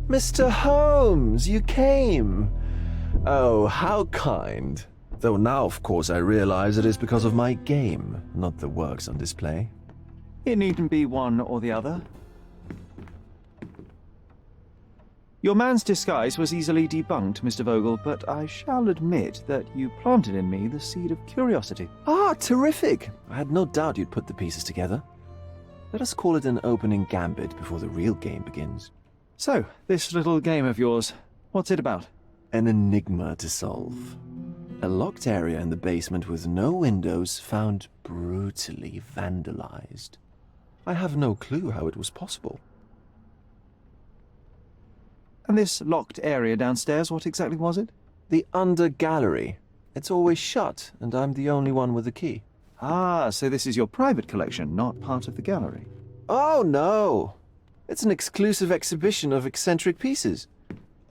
Mr. Holmes, you came. Oh, how kind. Though now, of course, I realize it is because of my game, not the works on display. It needn't be one or the other. Your man's disguise was easily debunked, Mr. Vogel, but I shall admit that you planted in me the seed of curiosity. Ah, terrific! I had no doubt you'd put the pieces together. Let us call it an opening gambit before the real game begins. So, this little game of yours, what's it about? An enigma to solve. A locked area in the basement with no windows found brutally vandalized. I have no clue how it was possible. And this locked area downstairs, what exactly was it? The under gallery. It's always shut, and I'm the only one with the key. Ah, so this is your private collection, not part of the gallery. Oh, no! It's an exclusive exhibition of eccentric pieces.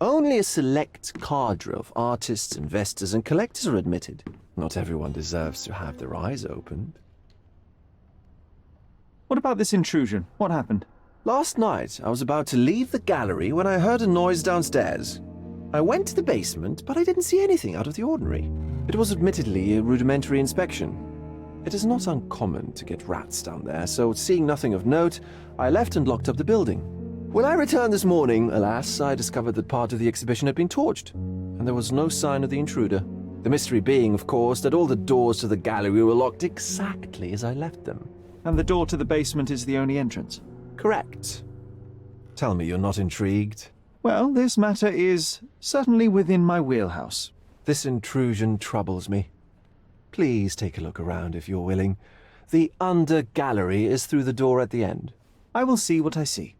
Only a select cadre of artists, investors, and collectors are admitted. Not everyone deserves to have their eyes opened. What about this intrusion? What happened? Last night, I was about to leave the gallery when I heard a noise downstairs. I went to the basement, but I didn't see anything out of the ordinary. It was admittedly a rudimentary inspection. It is not uncommon to get rats down there, so seeing nothing of note, I left and locked up the building. When I returned this morning, alas, I discovered that part of the exhibition had been torched, and there was no sign of the intruder. The mystery being, of course, that all the doors to the gallery were locked exactly as I left them. And the door to the basement is the only entrance? Correct. Tell me you're not intrigued. Well, this matter is certainly within my wheelhouse. This intrusion troubles me. Please take a look around if you're willing. The under gallery is through the door at the end. I will see what I see.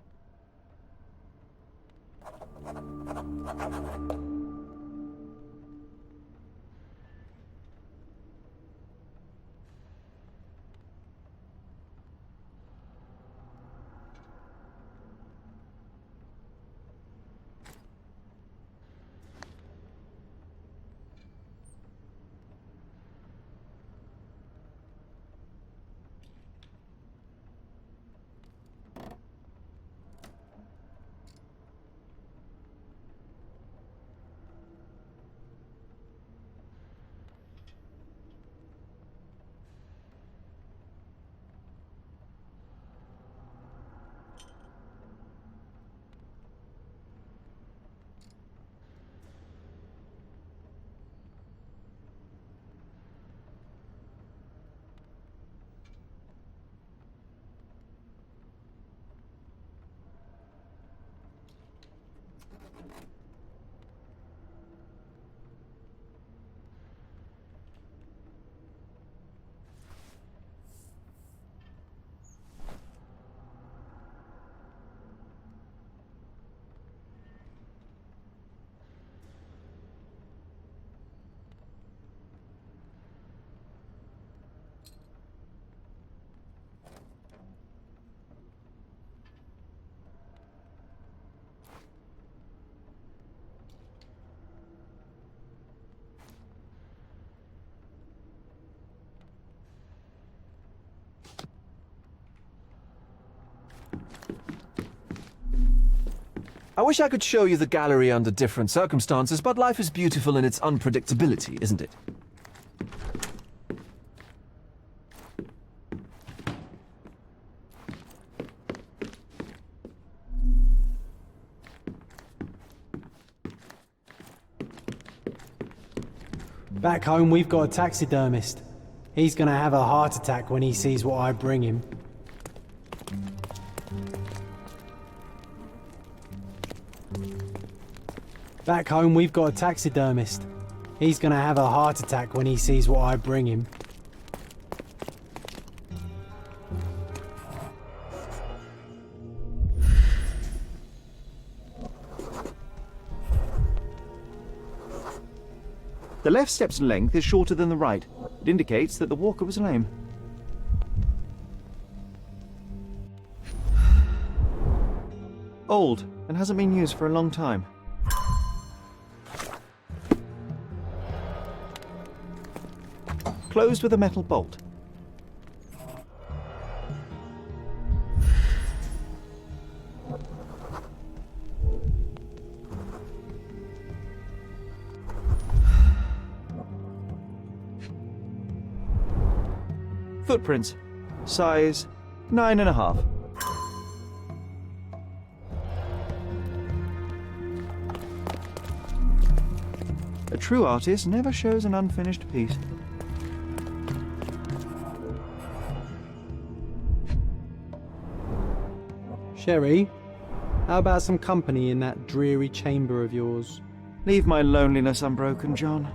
I wish I could show you the gallery under different circumstances, but life is beautiful in its unpredictability, isn't it? Back home, we've got a taxidermist. He's gonna have a heart attack when he sees what I bring him. Back home, we've got a taxidermist. He's gonna have a heart attack when he sees what I bring him. The left step's length is shorter than the right. It indicates that the walker was lame. Old, and hasn't been used for a long time. Closed with a metal bolt. Footprints. Size 9.5. A true artist never shows an unfinished piece. Sherry, how about some company in that dreary chamber of yours? Leave my loneliness unbroken, John.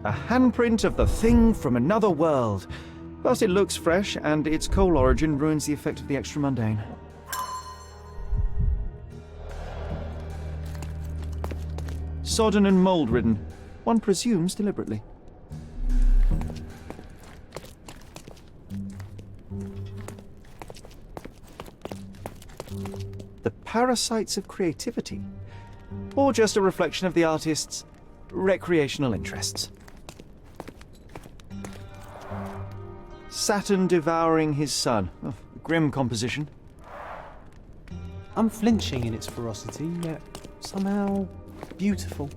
A handprint of the thing from another world. Plus it looks fresh, and its coal origin ruins the effect of the extra mundane. Sodden and mould-ridden. One presumes deliberately. The parasites of creativity. Or just a reflection of the artist's recreational interests. Saturn devouring his sun. Oh, grim composition. Unflinching in its ferocity, yet somehow beautiful.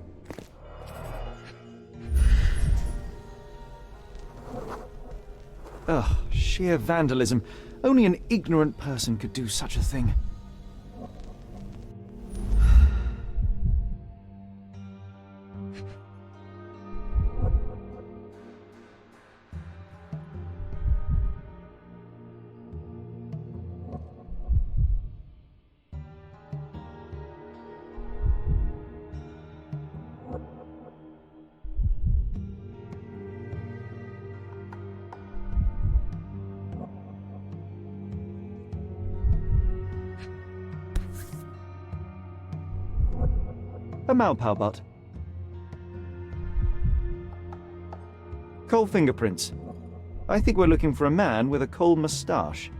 Ugh, sheer vandalism. Only an ignorant person could do such a thing. A Maupau butt. Coal fingerprints. I think we're looking for a man with a coal moustache.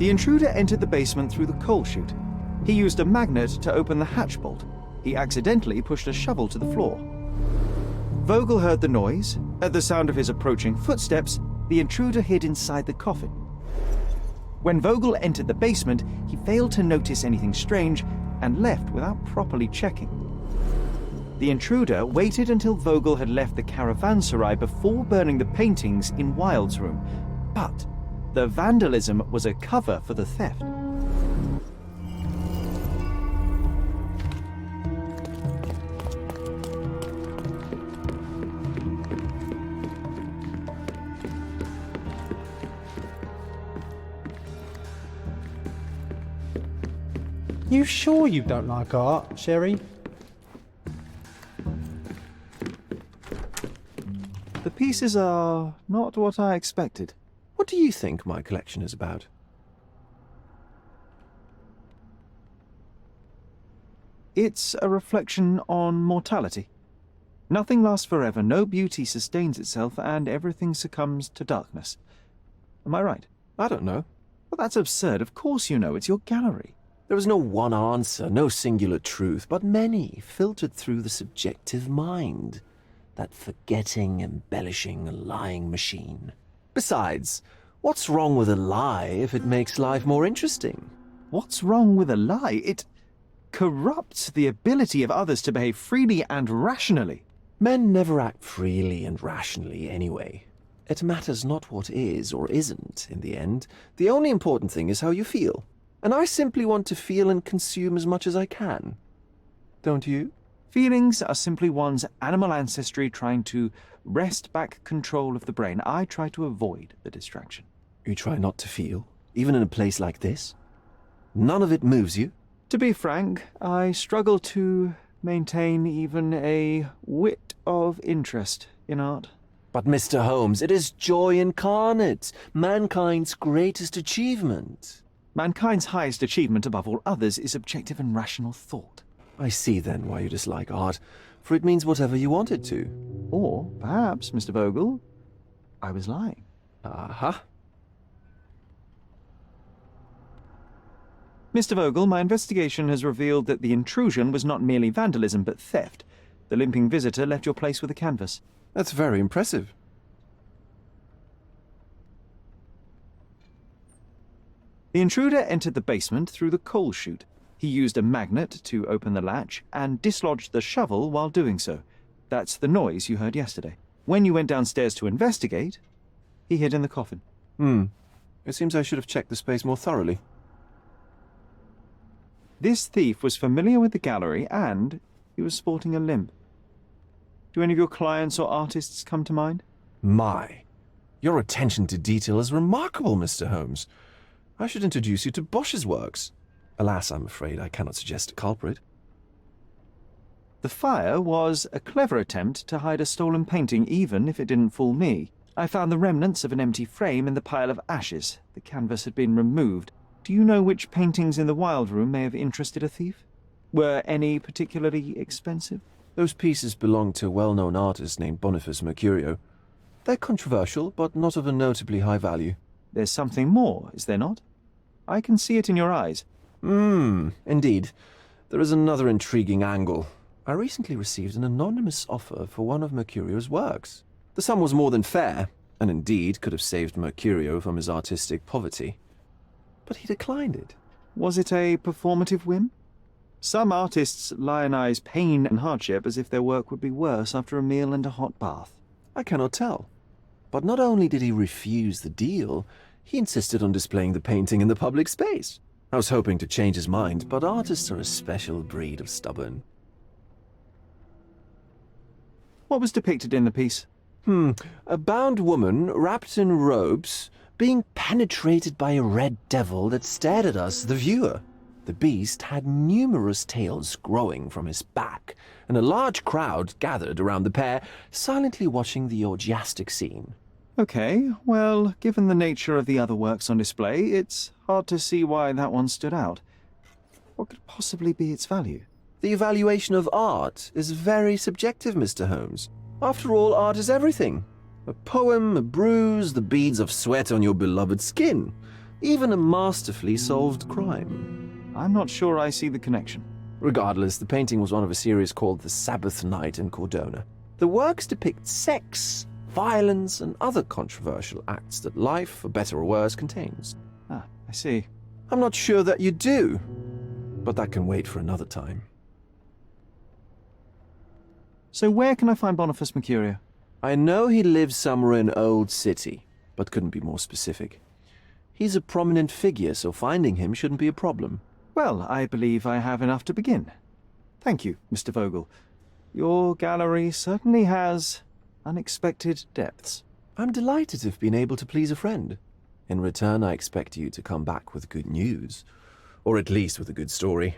The intruder entered the basement through the coal chute. He used a magnet to open the hatch bolt. He accidentally pushed a shovel to the floor. Vogel heard the noise. At the sound of his approaching footsteps, the intruder hid inside the coffin. When Vogel entered the basement, he failed to notice anything strange and left without properly checking. The intruder waited until Vogel had left the caravanserai before burning the paintings in Wilde's room, but the vandalism was a cover for the theft. You sure you don't like art, Sherry? The pieces are not what I expected. What do you think my collection is about? It's a reflection on mortality. Nothing lasts forever, no beauty sustains itself, and everything succumbs to darkness. Am I right? I don't know. Well, that's absurd. Of course you know. It's your gallery. There is no one answer, no singular truth, but many filtered through the subjective mind. That forgetting, embellishing, lying machine. Besides, what's wrong with a lie if it makes life more interesting? What's wrong with a lie? It corrupts the ability of others to behave freely and rationally. Men never act freely and rationally anyway. It matters not what is or isn't in the end. The only important thing is how you feel. And I simply want to feel and consume as much as I can. Don't you? Feelings are simply one's animal ancestry trying to wrest back control of the brain. I try to avoid the distraction. You try not to feel, even in a place like this? None of it moves you? To be frank, I struggle to maintain even a whit of interest in art. But Mr. Holmes, it is joy incarnate, mankind's greatest achievement. Mankind's highest achievement above all others is objective and rational thought. I see then why you dislike art, for it means whatever you want it to. Or perhaps, Mr. Vogel, I was lying. Aha. Mr. Vogel, my investigation has revealed that the intrusion was not merely vandalism but theft. The limping visitor left your place with a canvas. That's very impressive. The intruder entered the basement through the coal chute. He used a magnet to open the latch and dislodged the shovel while doing so. That's the noise you heard yesterday. When you went downstairs to investigate, he hid in the coffin. It seems I should have checked the space more thoroughly. This thief was familiar with the gallery and he was sporting a limp. Do any of your clients or artists come to mind? My, your attention to detail is remarkable, Mr. Holmes. I should introduce you to Bosch's works. Alas, I'm afraid I cannot suggest a culprit. The fire was a clever attempt to hide a stolen painting, even if it didn't fool me. I found the remnants of an empty frame in the pile of ashes. The canvas had been removed. Do you know which paintings in the Wilde room may have interested a thief? Were any particularly expensive? Those pieces belong to a well-known artist named Boniface Mercurio. They're controversial, but not of a notably high value. There's something more, is there not? I can see it in your eyes. Indeed. There is another intriguing angle. I recently received an anonymous offer for one of Mercurio's works. The sum was more than fair, and indeed could have saved Mercurio from his artistic poverty. But he declined it. Was it a performative whim? Some artists lionize pain and hardship as if their work would be worse after a meal and a hot bath. I cannot tell. But not only did he refuse the deal, he insisted on displaying the painting in the public space. I was hoping to change his mind, but artists are a special breed of stubborn. What was depicted in the piece? A bound woman, wrapped in robes, being penetrated by a red devil that stared at us, the viewer. The beast had numerous tails growing from his back, and a large crowd gathered around the pair, silently watching the orgiastic scene. Okay, well, given the nature of the other works on display, it's hard to see why that one stood out. What could possibly be its value? The evaluation of art is very subjective, Mr. Holmes. After all, art is everything. A poem, a bruise, the beads of sweat on your beloved skin. Even a masterfully solved crime. I'm not sure I see the connection. Regardless, the painting was one of a series called The Sabbath Night in Cordona. The works depict sex, violence, and other controversial acts that life, for better or worse, contains. Ah, I see. I'm not sure that you do, but that can wait for another time. So where can I find Boniface Mercurio? I know he lives somewhere in Old City, but couldn't be more specific. He's a prominent figure, so finding him shouldn't be a problem. Well, I believe I have enough to begin. Thank you, Mr. Vogel. Your gallery certainly has unexpected depths. I'm delighted to have been able to please a friend. In return, I expect you to come back with good news. Or at least with a good story.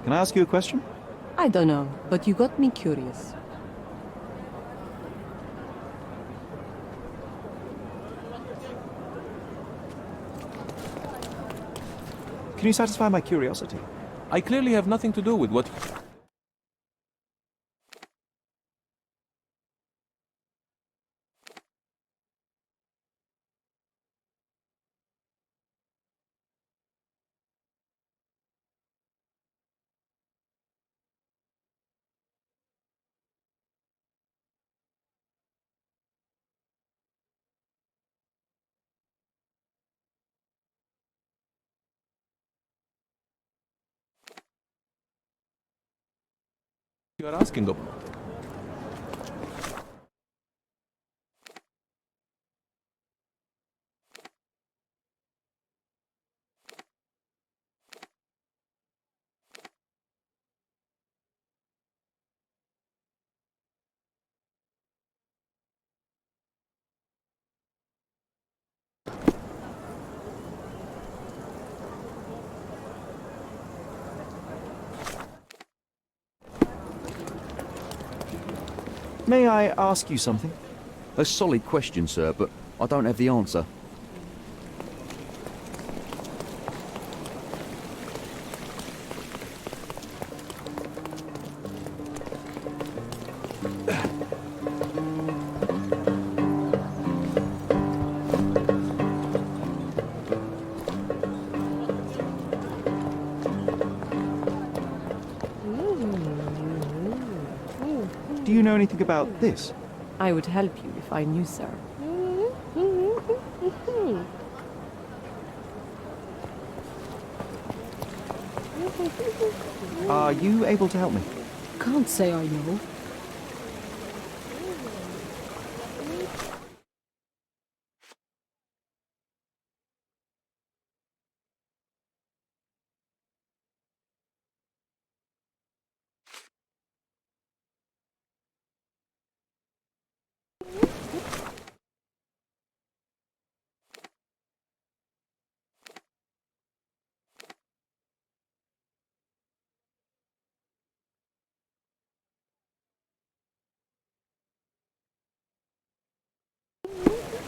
Can I ask you a question? I don't know, but you got me curious. Can you satisfy my curiosity? I clearly have nothing to do with what... you are asking about. May I ask you something? A solid question, sir, but I don't have the answer. Do you know anything about this? I would help you if I knew, sir. Are you able to help me? Can't say I know.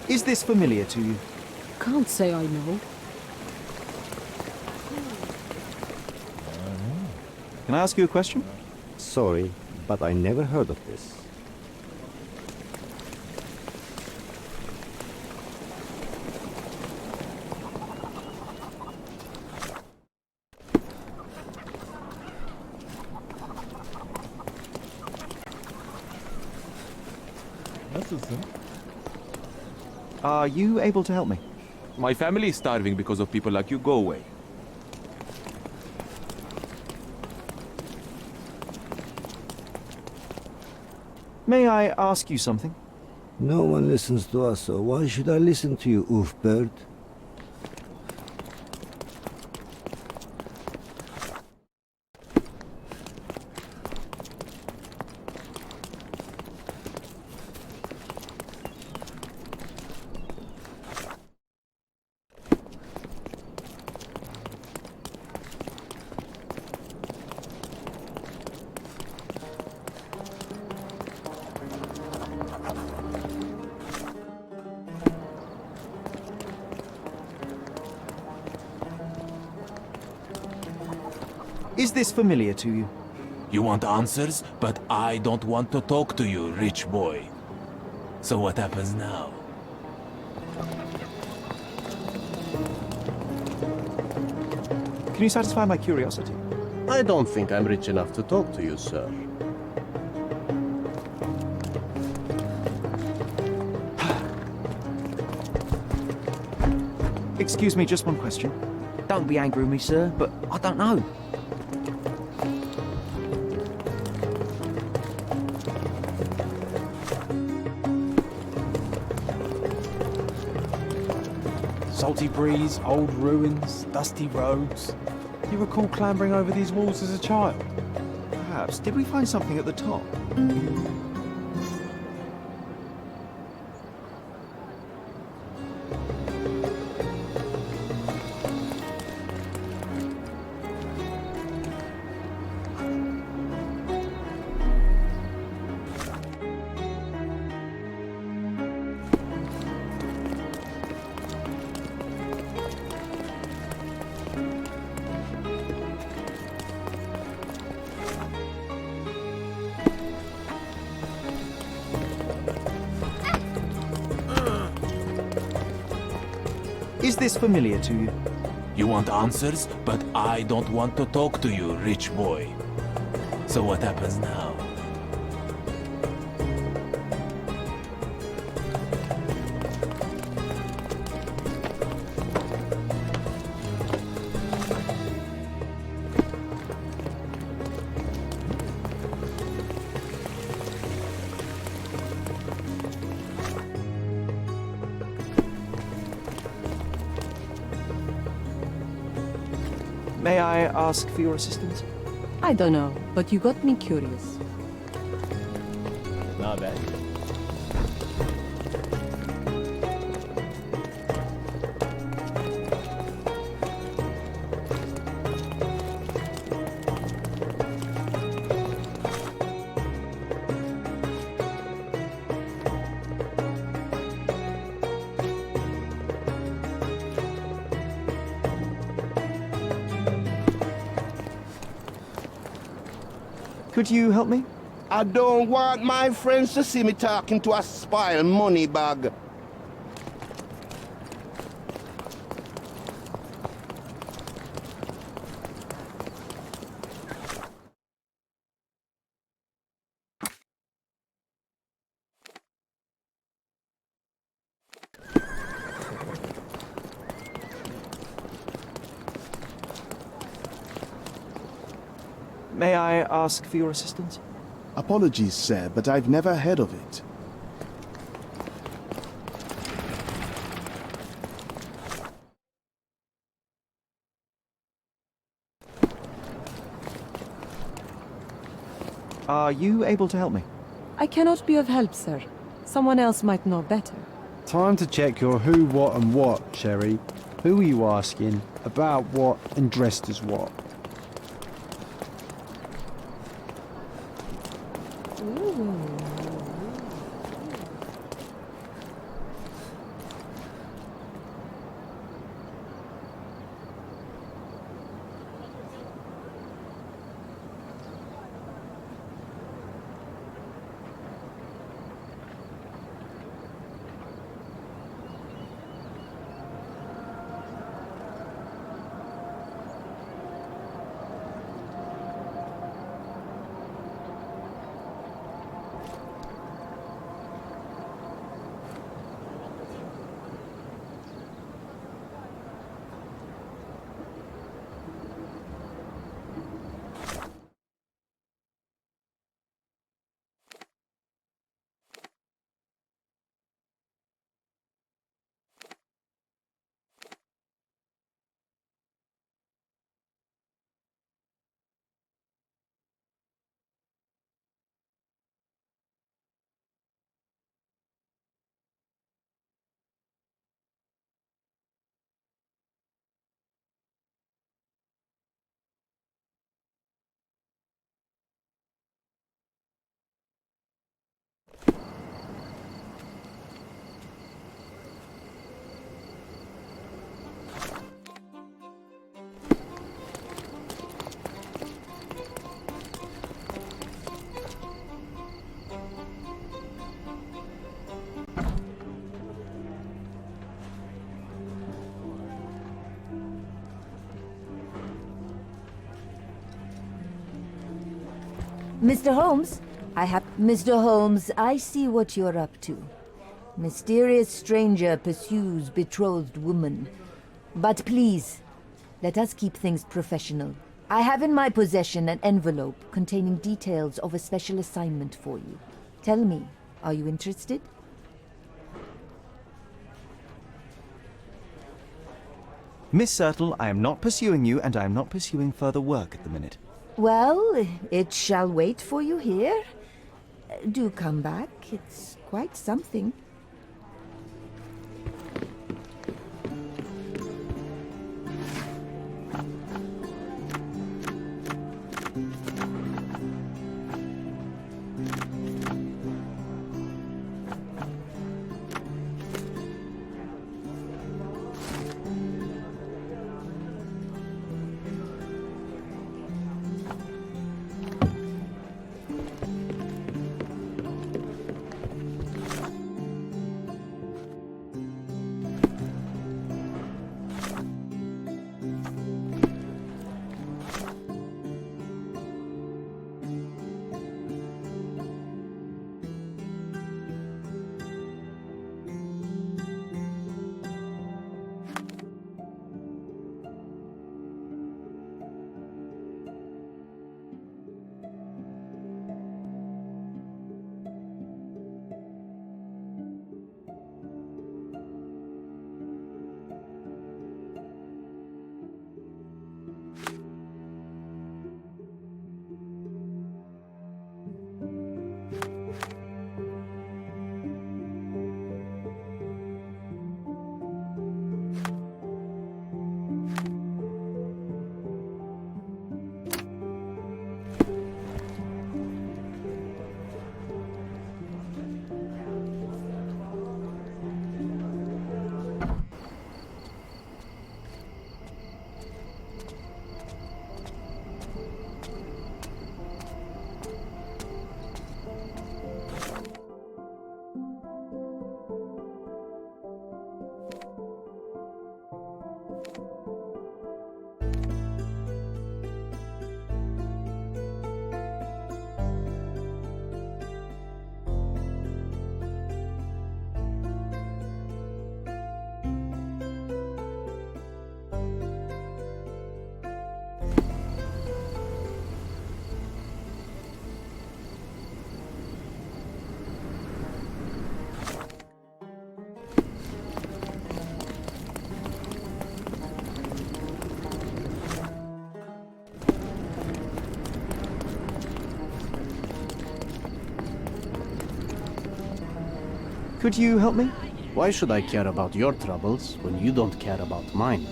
Is this familiar to you? Can't say I know. Can I ask you a question? Sorry, but I never heard of this. Are you able to help me? My family is starving because of people like you. Go away. May I ask you something? No one listens to us, so why should I listen to you, oof bird? Is this familiar to you? You want answers, but I don't want to talk to you, rich boy. So what happens now? Can you satisfy my curiosity? I don't think I'm rich enough to talk to you, sir. Excuse me, just one question. Don't be angry with me, sir, but I don't know. So salty breeze, old ruins, dusty roads. You recall clambering over these walls as a child? Perhaps. Did we find something at the top? Is this familiar to you? You want answers, but I don't want to talk to you, rich boy. So what happens now? May I ask for your assistance? I don't know, but you got me curious. Not bad. Could you help me? I don't want my friends to see me talking to a spoiled money bag. May I ask for your assistance? Apologies, sir, but I've never heard of it. Are you able to help me? I cannot be of help, sir. Someone else might know better. Time to check your who, what and what, Sherry. Who are you asking? About what and dressed as what? Mr. Holmes? Mr. Holmes, I see what you're up to. Mysterious stranger pursues betrothed woman. But please, let us keep things professional. I have in my possession an envelope containing details of a special assignment for you. Tell me, are you interested? Miss Sertle, I am not pursuing you, and I am not pursuing further work at the minute. Well, it shall wait for you here. Do come back. It's quite something. Could you help me? Why should I care about your troubles when you don't care about mine?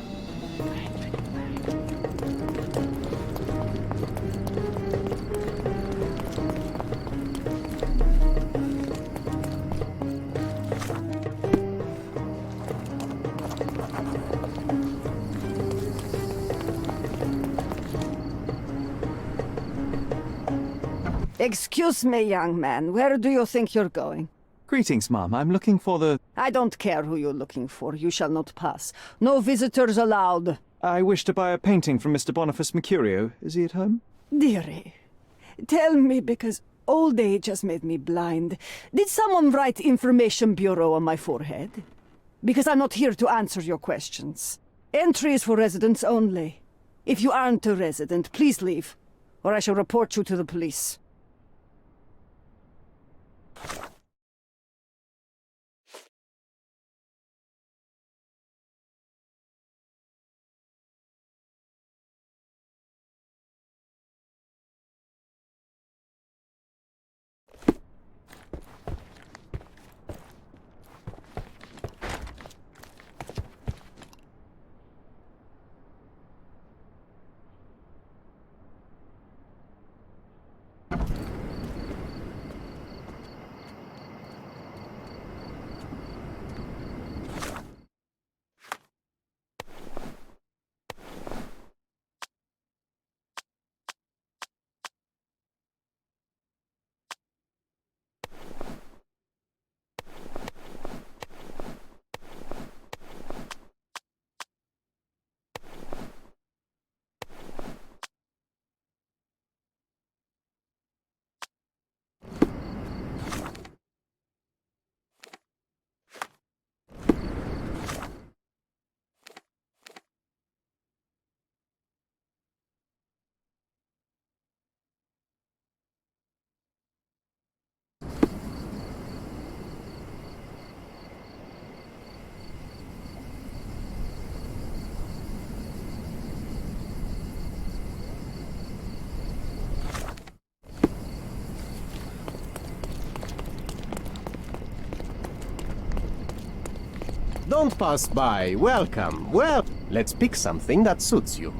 Excuse me, young man. Where do you think you're going? Greetings, ma'am. I'm looking for the... I don't care who you're looking for. You shall not pass. No visitors allowed. I wish to buy a painting from Mr. Boniface Mercurio. Is he at home? Dearie, tell me, because old age has made me blind. Did someone write Information Bureau on my forehead? Because I'm not here to answer your questions. Entry is for residents only. If you aren't a resident, please leave, or I shall report you to the police. Don't pass by. Welcome. Well, let's pick something that suits you.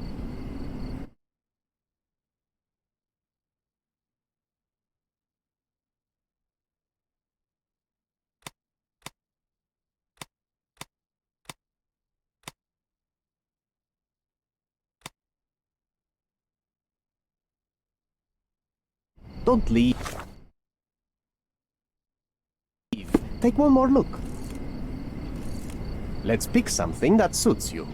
Don't leave. Take one more look. Let's pick something that suits you.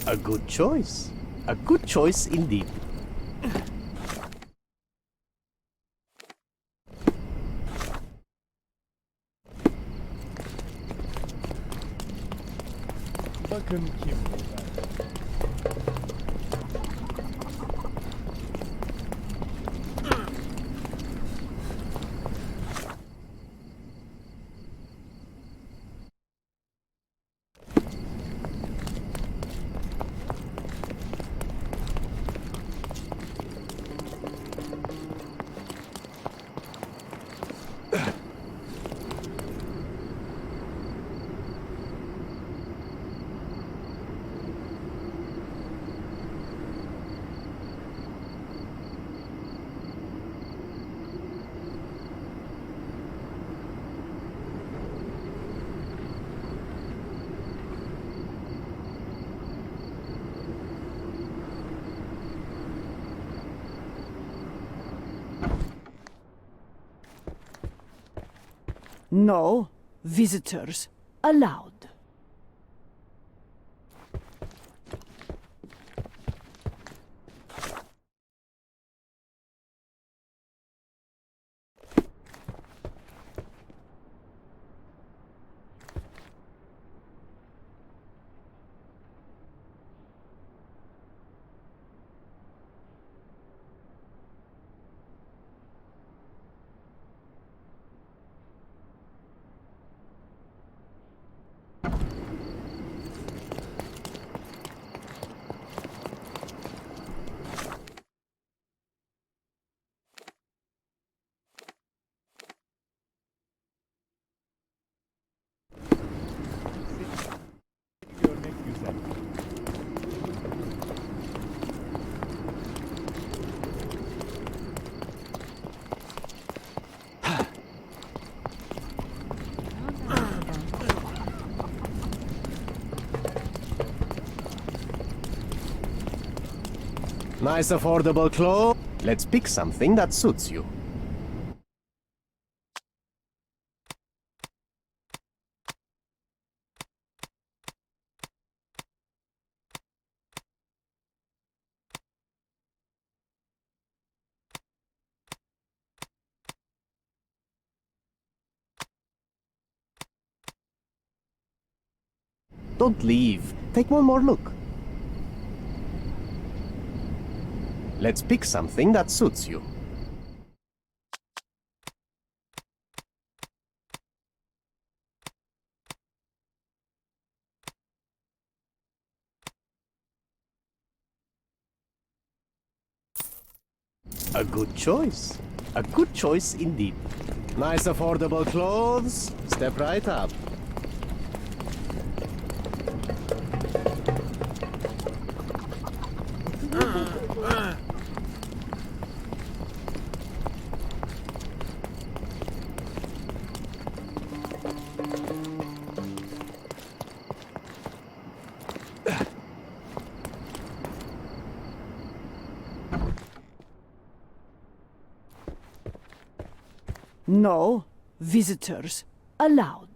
A good choice. A good choice indeed. Bakın kim burada. No visitors allowed. Görmek güzel. Nice affordable clothes. Let's pick something that suits you. Don't leave. Take one more look. Let's pick something that suits you. A good choice. A good choice indeed. Nice affordable clothes. Step right up. No visitors allowed.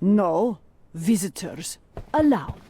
No visitors allowed.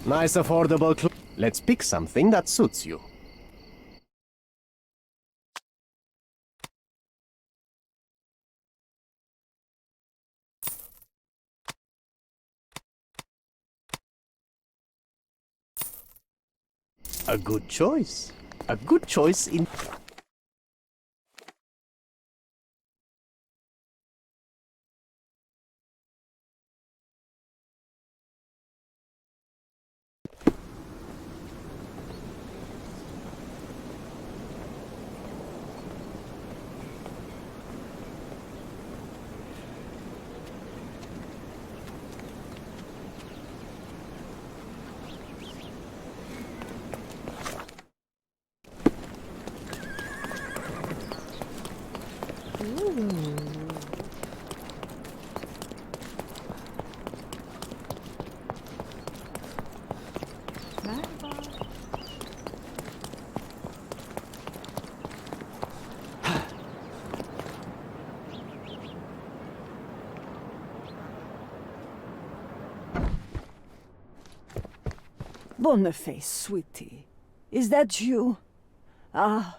Nice affordable clothes. Let's pick something that suits you. A good choice. A good choice in... Boniface, sweetie. Is that you? Ah,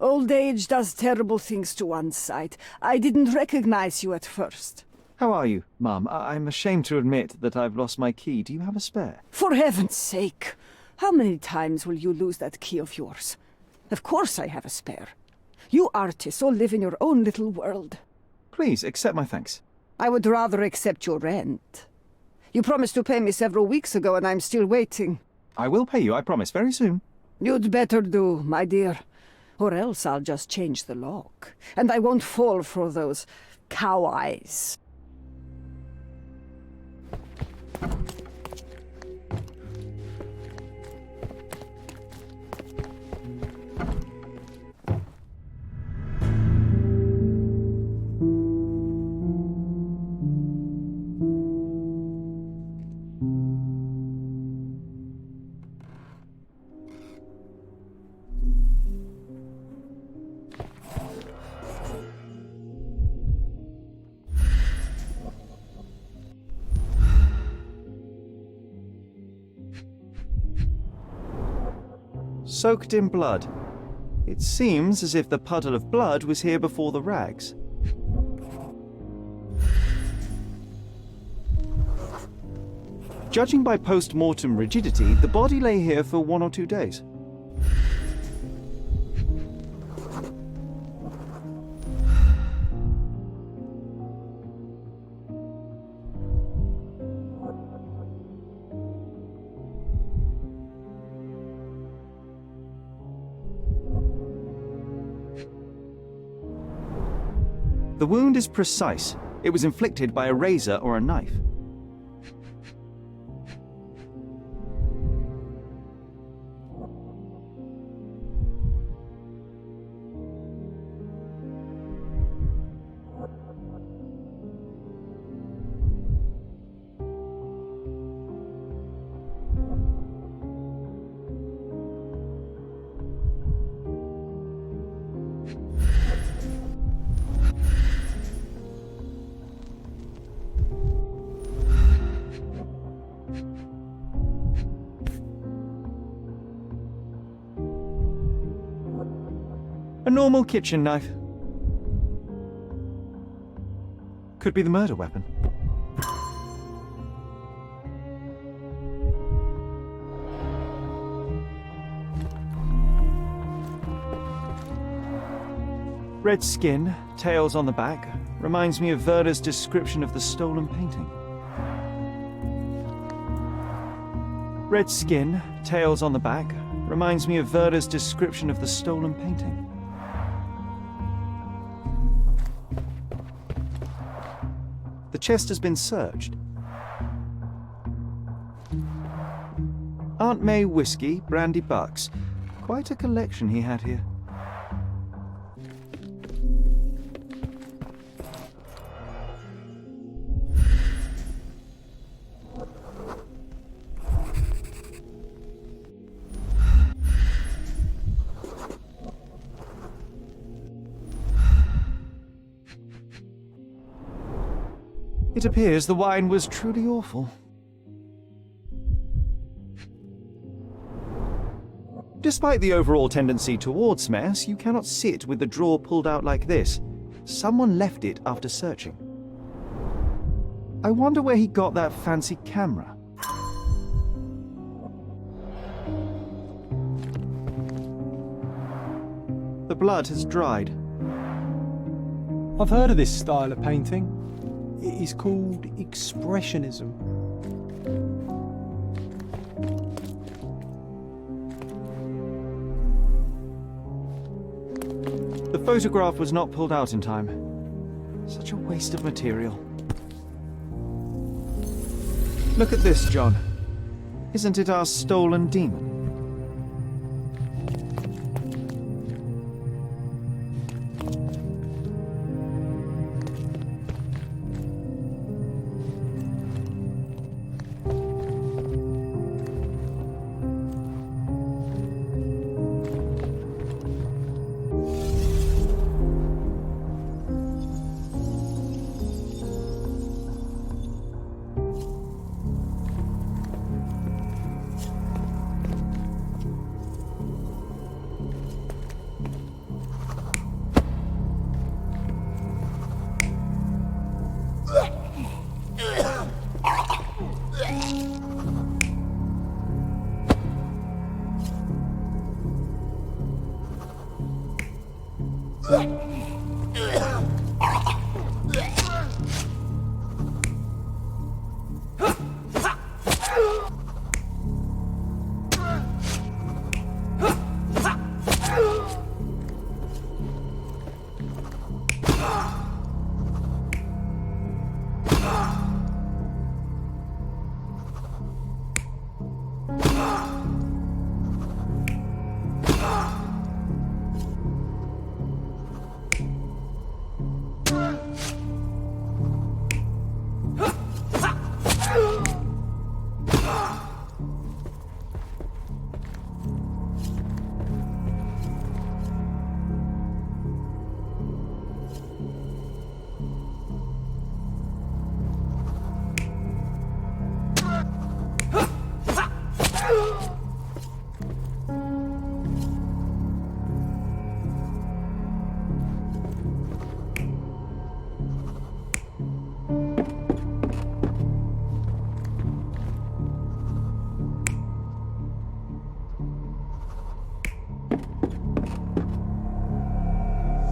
old age does terrible things to one's sight. I didn't recognize you at first. How are you, Mum? I'm ashamed to admit that I've lost my key. Do you have a spare? For heaven's sake! How many times will you lose that key of yours? Of course I have a spare. You artists all live in your own little world. Please, accept my thanks. I would rather accept your rent. You promised to pay me several weeks ago, and I'm still waiting. I will pay you, I promise, very soon. You'd better do, my dear. Or else I'll just change the lock. And I won't fall for those cow eyes. Soaked in blood. It seems as if the puddle of blood was here before the rags. Judging by post-mortem rigidity, the body lay here for 1 or 2 days. The wound is precise, It was inflicted by a razor or a knife. A normal kitchen knife. Could be the murder weapon. Red skin, tails on the back, reminds me of Werder's description of the stolen painting. Red skin, tails on the back, reminds me of Werder's description of the stolen painting. The chest has been searched. Aunt May whiskey, brandy bucks. Quite a collection he had here. It appears the wine was truly awful. Despite the overall tendency towards mess, you cannot sit with the drawer pulled out like this. Someone left it after searching. I wonder where he got that fancy camera. The blood has dried. I've heard of this style of painting. It is called Expressionism. The photograph was not pulled out in time. Such a waste of material. Look at this, John. Isn't it our stolen demon?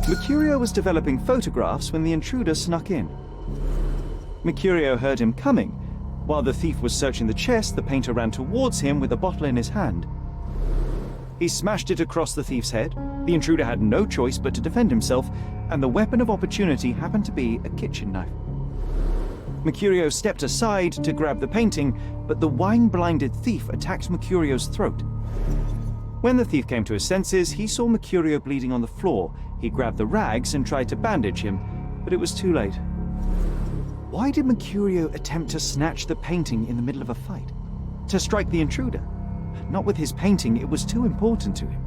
Mercurio was developing photographs when the intruder snuck in. Mercurio heard him coming. While the thief was searching the chest, the painter ran towards him with a bottle in his hand. He smashed it across the thief's head. The intruder had no choice but to defend himself, and the weapon of opportunity happened to be a kitchen knife. Mercurio stepped aside to grab the painting, but the wine-blinded thief attacked Mercurio's throat. When the thief came to his senses, he saw Mercurio bleeding on the floor. He grabbed the rags and tried to bandage him, but it was too late. Why did Mercurio attempt to snatch the painting in the middle of a fight? To strike the intruder? Not with his painting, it was too important to him.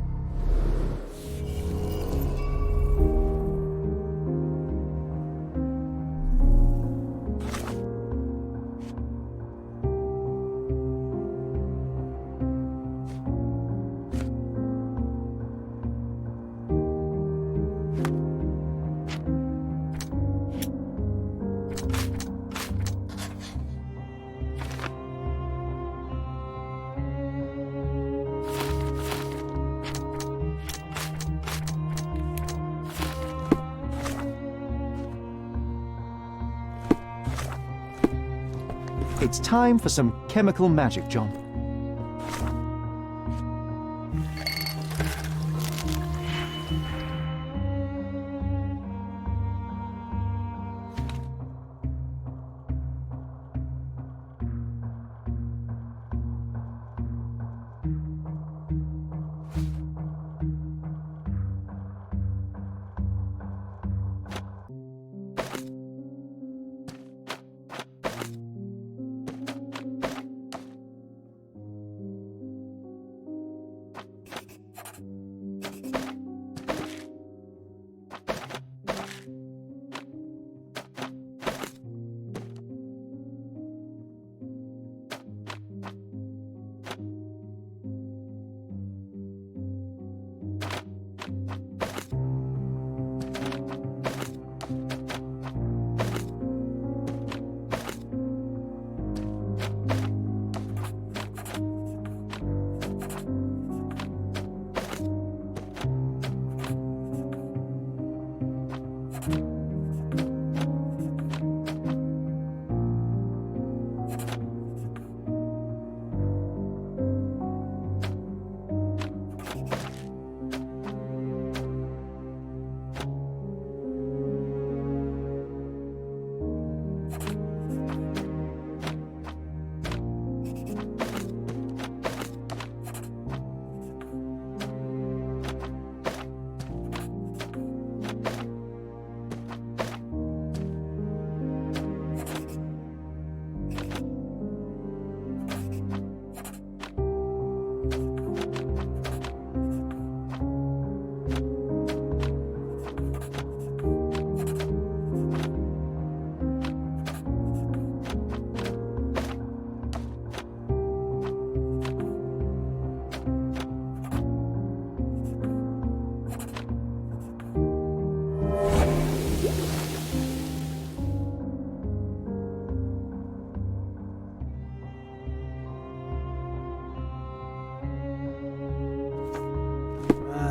It's time for some chemical magic, John.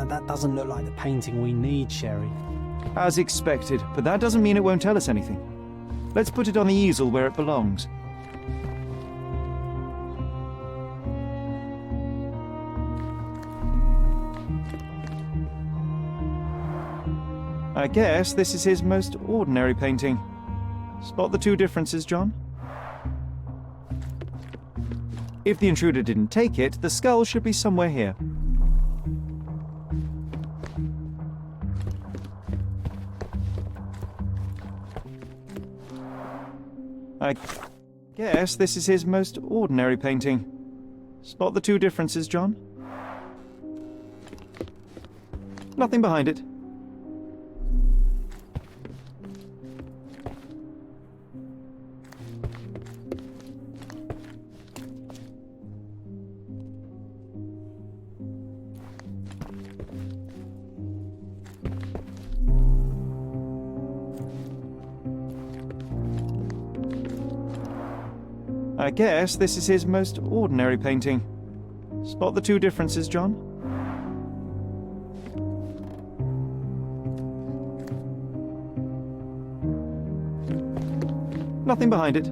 That doesn't look like the painting we need, Sherry. As expected, but that doesn't mean it won't tell us anything. Let's put it on the easel where it belongs. I guess this is his most ordinary painting. Spot the two differences, John? If the intruder didn't take it, the skull should be somewhere here. I guess this is his most ordinary painting. Spot the two differences, John? Nothing behind it. I guess this is his most ordinary painting. Spot the two differences, John? Nothing behind it.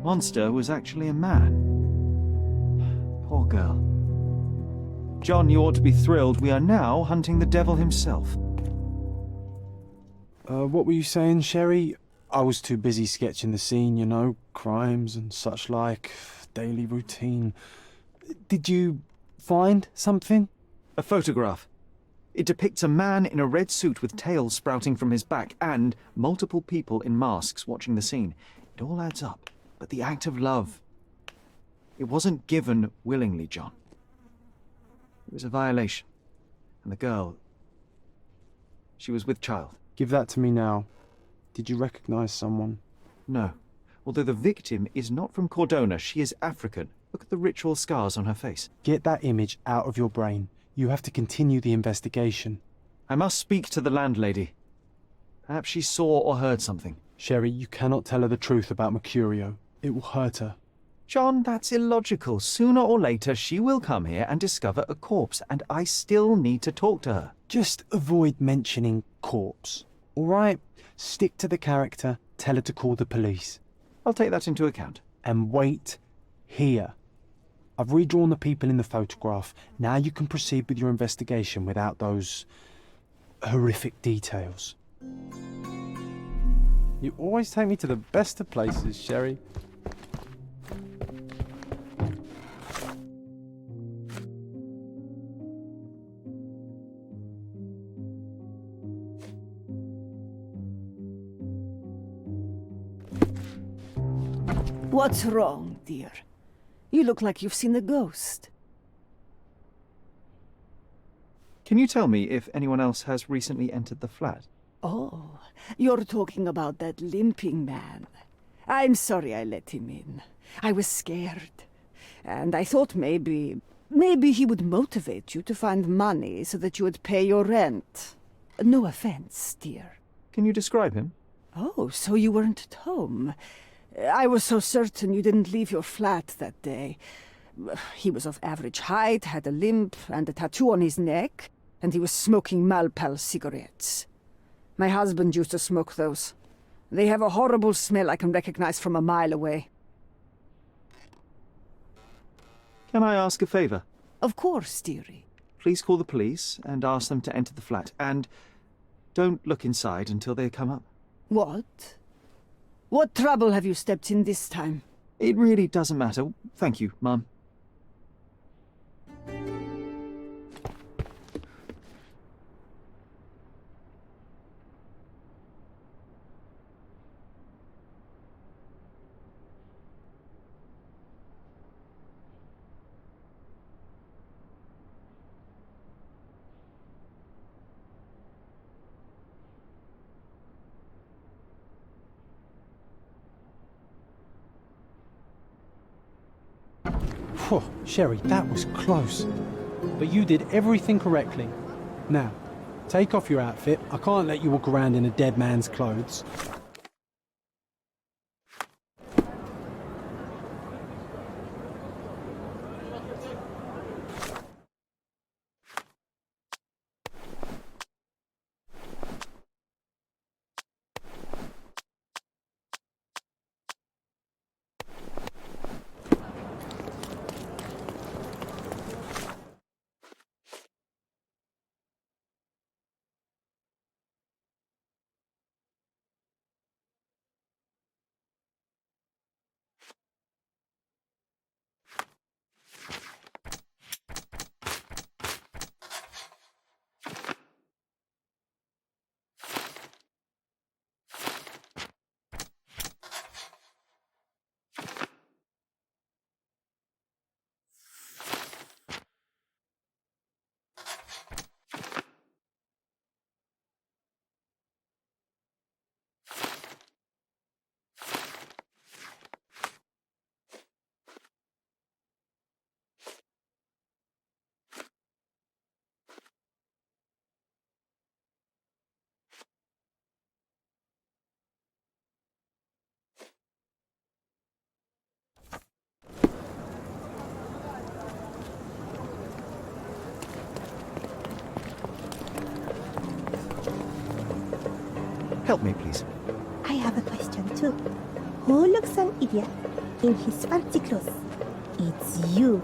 monster was actually a man. Poor girl. John, you ought to be thrilled. We are now hunting the devil himself. What were you saying, Sherry? I was too busy sketching the scene, you know, crimes and such like, daily routine. Did you find something? A photograph. It depicts a man in a red suit with tails sprouting from his back and multiple people in masks watching the scene. It all adds up. But the act of love, it wasn't given willingly, John. It was a violation. And the girl, she was with child. Give that to me now. Did you recognize someone? No. Although the victim is not from Cordona, she is African. Look at the ritual scars on her face. Get that image out of your brain. You have to continue the investigation. I must speak to the landlady. Perhaps she saw or heard something. Sherry, you cannot tell her the truth about Mercurio. It will hurt her. John, that's illogical. Sooner or later, she will come here and discover a corpse, and I still need to talk to her. Just avoid mentioning corpse, all right? Stick to the character, tell her to call the police. I'll take that into account. And wait here. I've redrawn the people in the photograph. Now you can proceed with your investigation without those horrific details. You always take me to the best of places, Sherry. What's wrong, dear? You look like you've seen a ghost. Can you tell me if anyone else has recently entered the flat? Oh, you're talking about that limping man. I'm sorry I let him in. I was scared. And I thought maybe he would motivate you to find money so that you would pay your rent. No offense, dear. Can you describe him? Oh, so you weren't at home. I was so certain you didn't leave your flat that day. He was of average height, had a limp and a tattoo on his neck, and he was smoking Malpal cigarettes. My husband used to smoke those. They have a horrible smell I can recognize from a mile away. Can I ask a favor? Of course, dearie. Please call the police and ask them to enter the flat, and don't look inside until they come up. What? What trouble have you stepped in this time? It really doesn't matter. Thank you, Mum. Phew, Sherry, that was close. But you did everything correctly. Now, take off your outfit. I can't let you walk around in a dead man's clothes. Help me, please. I have a question too. Who looks an idiot? in his fancy clothes. It's you.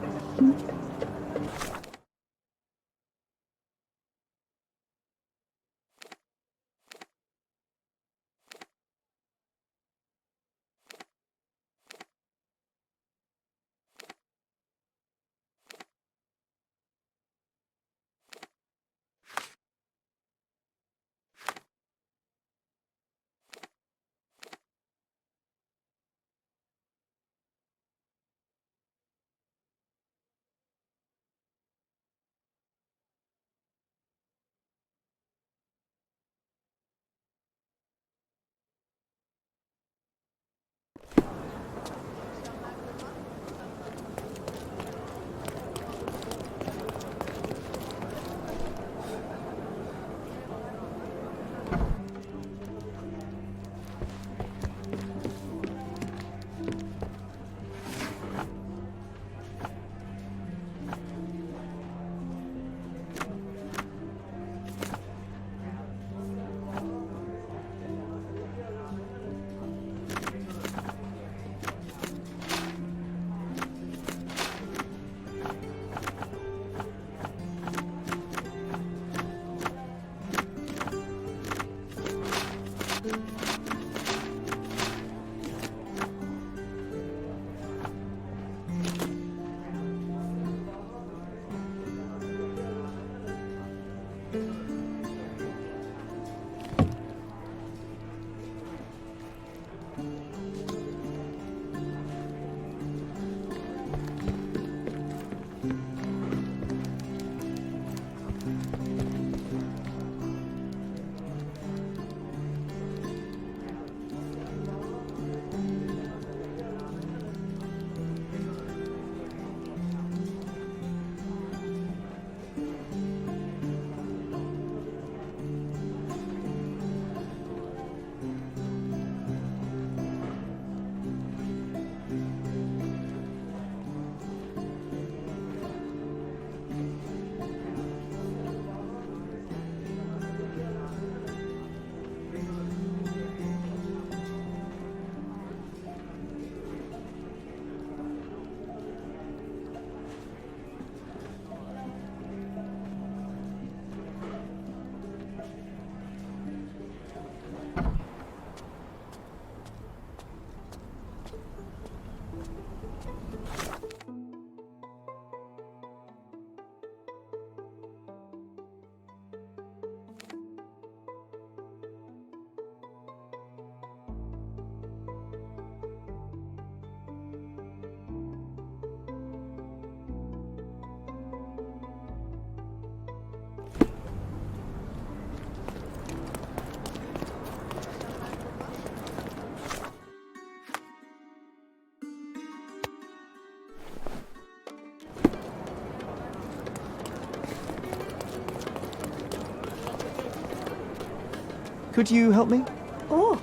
Could you help me? Oh,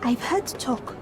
I've heard talk.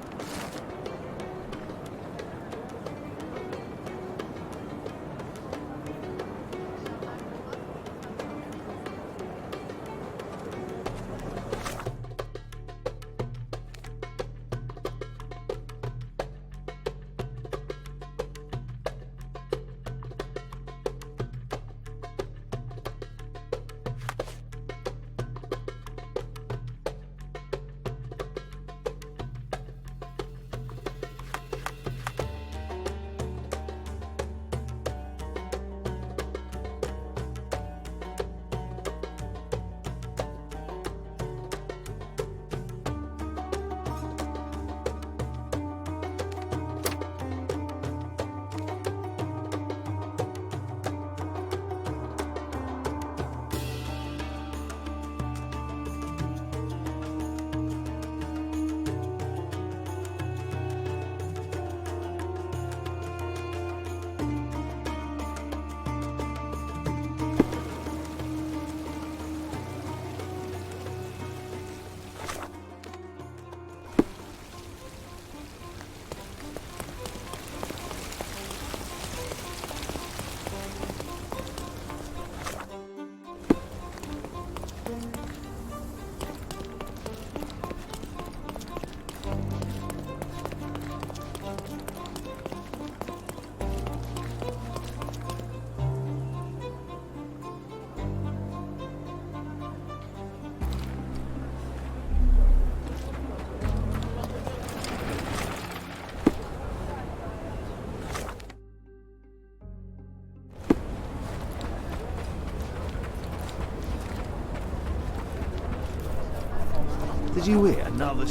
Did you hear? Another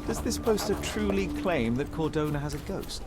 Does this poster truly claim that Cordona has a ghost?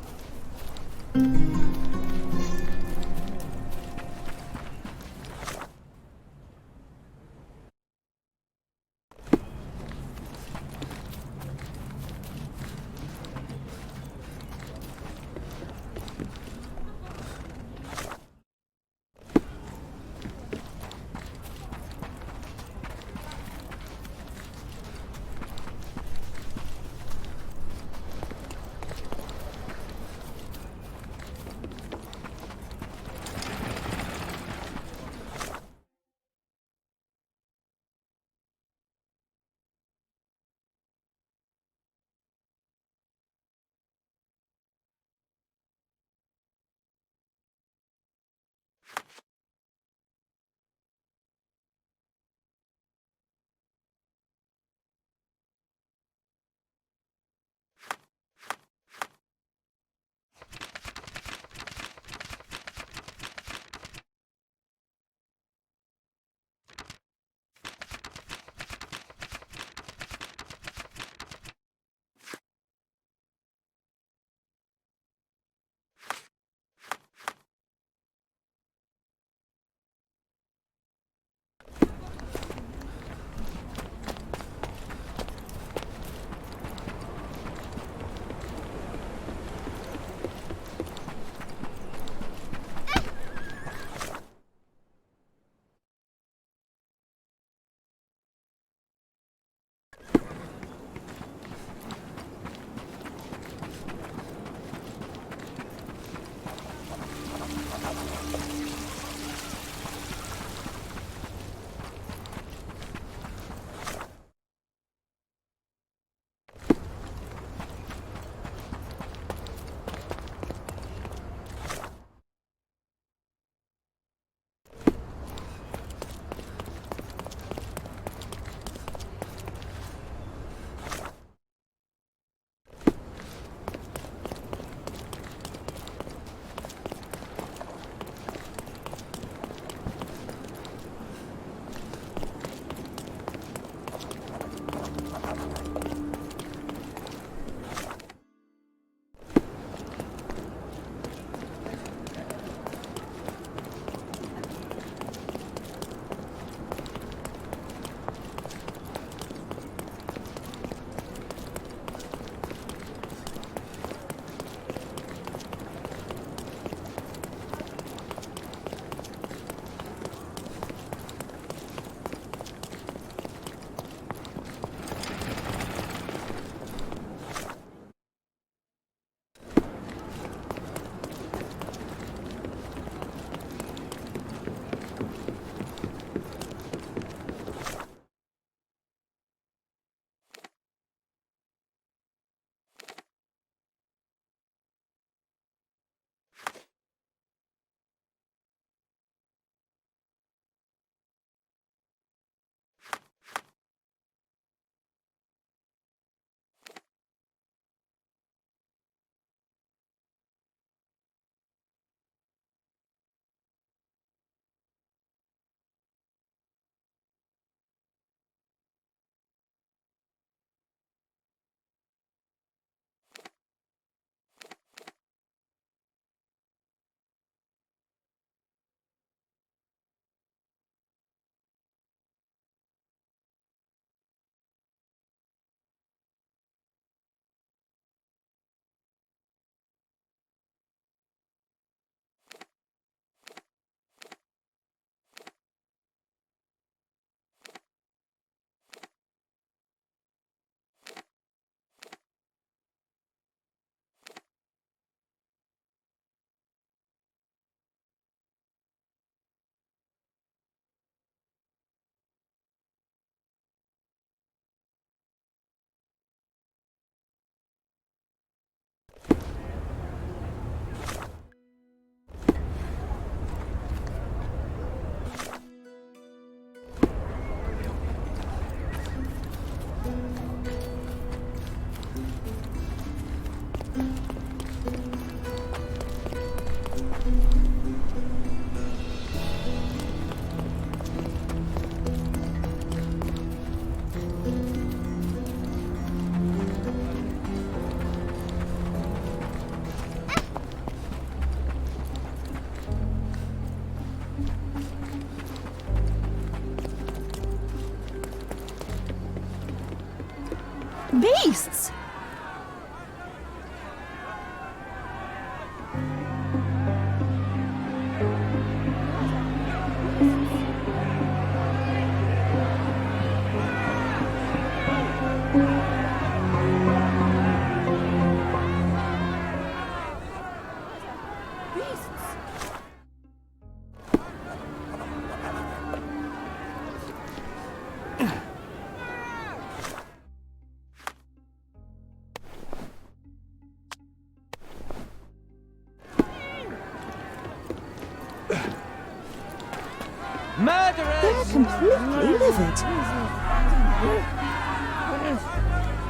They're completely livid.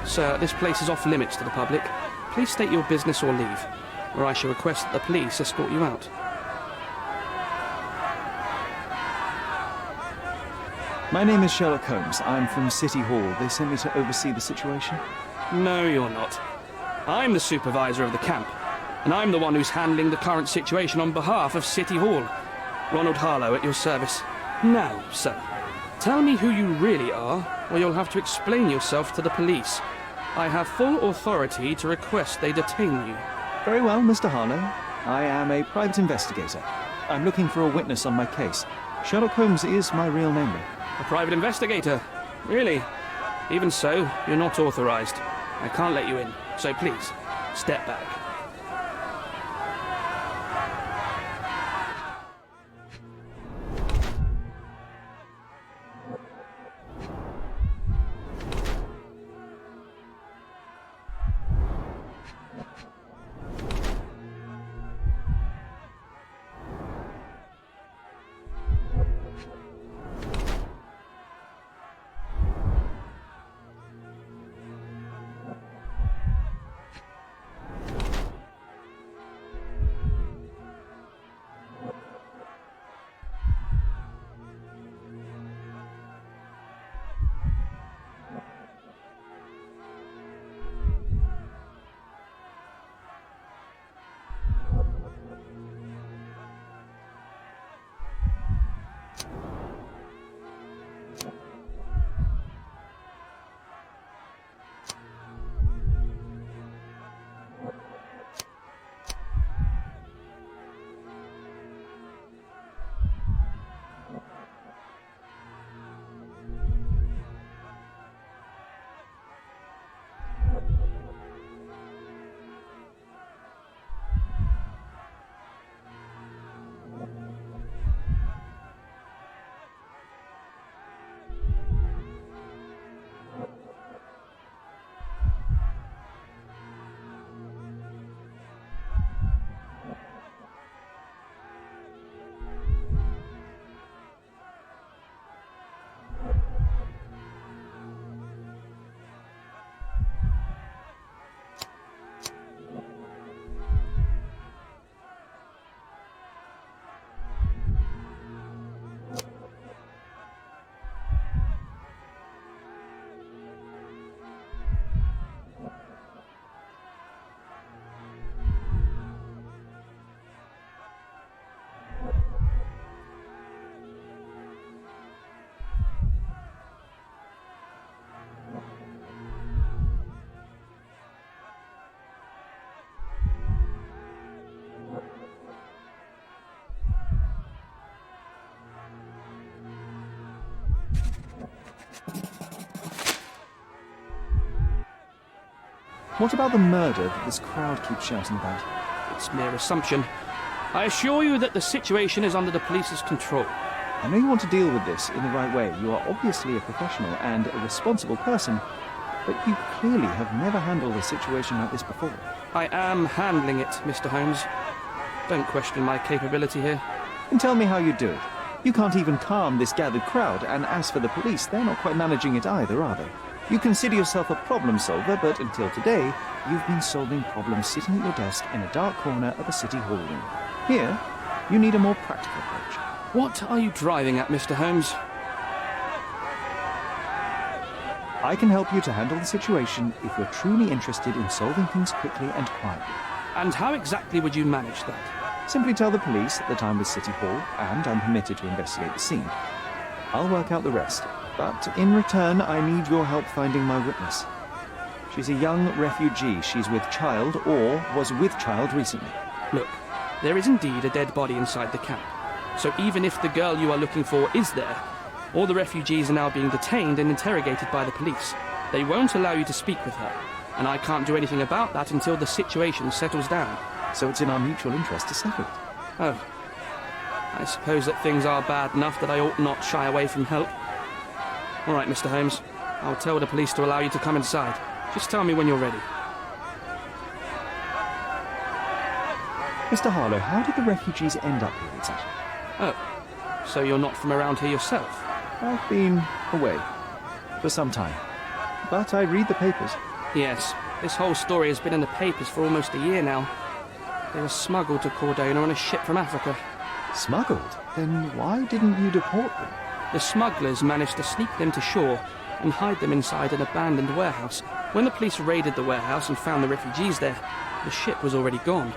Sir, this place is off limits to the public. Please state your business or leave, or I shall request that the police escort you out. My name is Sherlock Holmes. I'm from City Hall. They sent me to oversee the situation. No, you're not. I'm the supervisor of the camp, and I'm the one who's handling the current situation on behalf of City Hall. Ronald Harlow at your service. Now, sir, tell me who you really are, or you'll have to explain yourself to the police. I have full authority to request they detain you. Very well, Mr. Harlow. I am a private investigator. I'm looking for a witness on my case. Sherlock Holmes is my real name, though. A private investigator? Really? Even so, you're not authorized. I can't let you in, so please, step back. What about the murder that this crowd keeps shouting about? It's mere assumption. I assure you that the situation is under the police's control. I know you want to deal with this in the right way. You are obviously a professional and a responsible person, but you clearly have never handled a situation like this before. I am handling it, Mr. Holmes. Don't question my capability here. And tell me how you do it. You can't even calm this gathered crowd, and as for the police, they're not quite managing it either, are they? You consider yourself a problem solver, but until today, you've been solving problems sitting at your desk in a dark corner of a city hall room. Here, you need a more practical approach. What are you driving at, Mr. Holmes? I can help you to handle the situation if you're truly interested in solving things quickly and quietly. And how exactly would you manage that? Simply tell the police that I'm with City Hall, and I'm permitted to investigate the scene. I'll work out the rest. But in return, I need your help finding my witness. She's a young refugee. She's with child, or was with child recently. Look, there is indeed a dead body inside the camp. So even if the girl you are looking for is there, all the refugees are now being detained and interrogated by the police. They won't allow you to speak with her, and I can't do anything about that until the situation settles down. So it's in our mutual interest to settle it. Oh. I suppose that things are bad enough that I ought not shy away from help. All right, Mr. Holmes. I'll tell the police to allow you to come inside. Just tell me when you're ready. Mr. Harlow, how did the refugees end up here exactly? Oh, so you're not from around here yourself? I've been away for some time, but I read the papers. Yes, this whole story has been in the papers for almost a year now. They were smuggled to Cordona on a ship from Africa. Smuggled? Then why didn't you deport them? The smugglers managed to sneak them to shore and hide them inside an abandoned warehouse. When the police raided the warehouse and found the refugees there, the ship was already gone.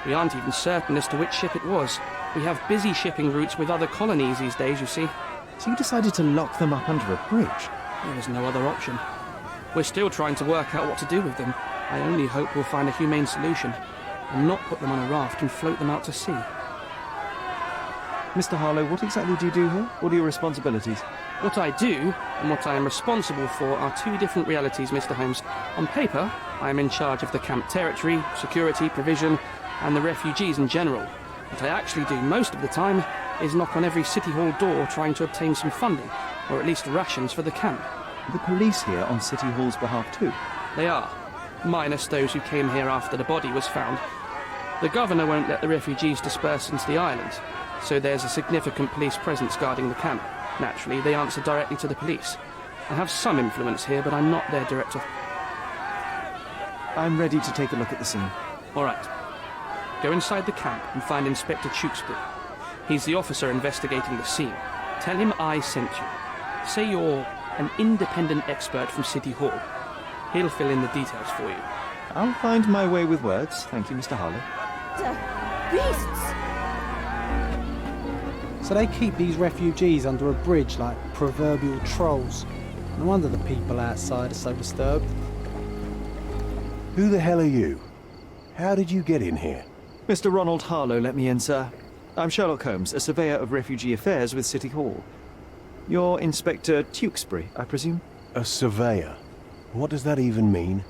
We aren't even certain as to which ship it was. We have busy shipping routes with other colonies these days, you see. So you decided to lock them up under a bridge? There was no other option. We're still trying to work out what to do with them. I only hope we'll find a humane solution and not put them on a raft and float them out to sea. Mr. Harlow, what exactly do you do here? What are your responsibilities? What I do and what I am responsible for are two different realities, Mr. Holmes. On paper, I am in charge of the camp territory, security, provision, and the refugees in general. What I actually do most of the time is knock on every City Hall door trying to obtain some funding, or at least rations for the camp. The police here on City Hall's behalf too? They are, minus those who came here after the body was found. The governor won't let the refugees disperse into the island, so there's a significant police presence guarding the camp. Naturally, they answer directly to the police. I have some influence here, but I'm not their director. I'm ready to take a look at the scene. All right. Go inside the camp and find Inspector Tewkesbury. He's the officer investigating the scene. Tell him I sent you. Say you're an independent expert from City Hall. He'll fill in the details for you. I'll find my way with words. Thank you, Mr. Harlow. Beasts! So they keep these refugees under a bridge like proverbial trolls. No wonder the people outside are so disturbed. Who the hell are you? How did you get in here? Mr. Ronald Harlow let me in, sir. I'm Sherlock Holmes, a surveyor of refugee affairs with City Hall. You're Inspector Tewkesbury, I presume? A surveyor? What does that even mean?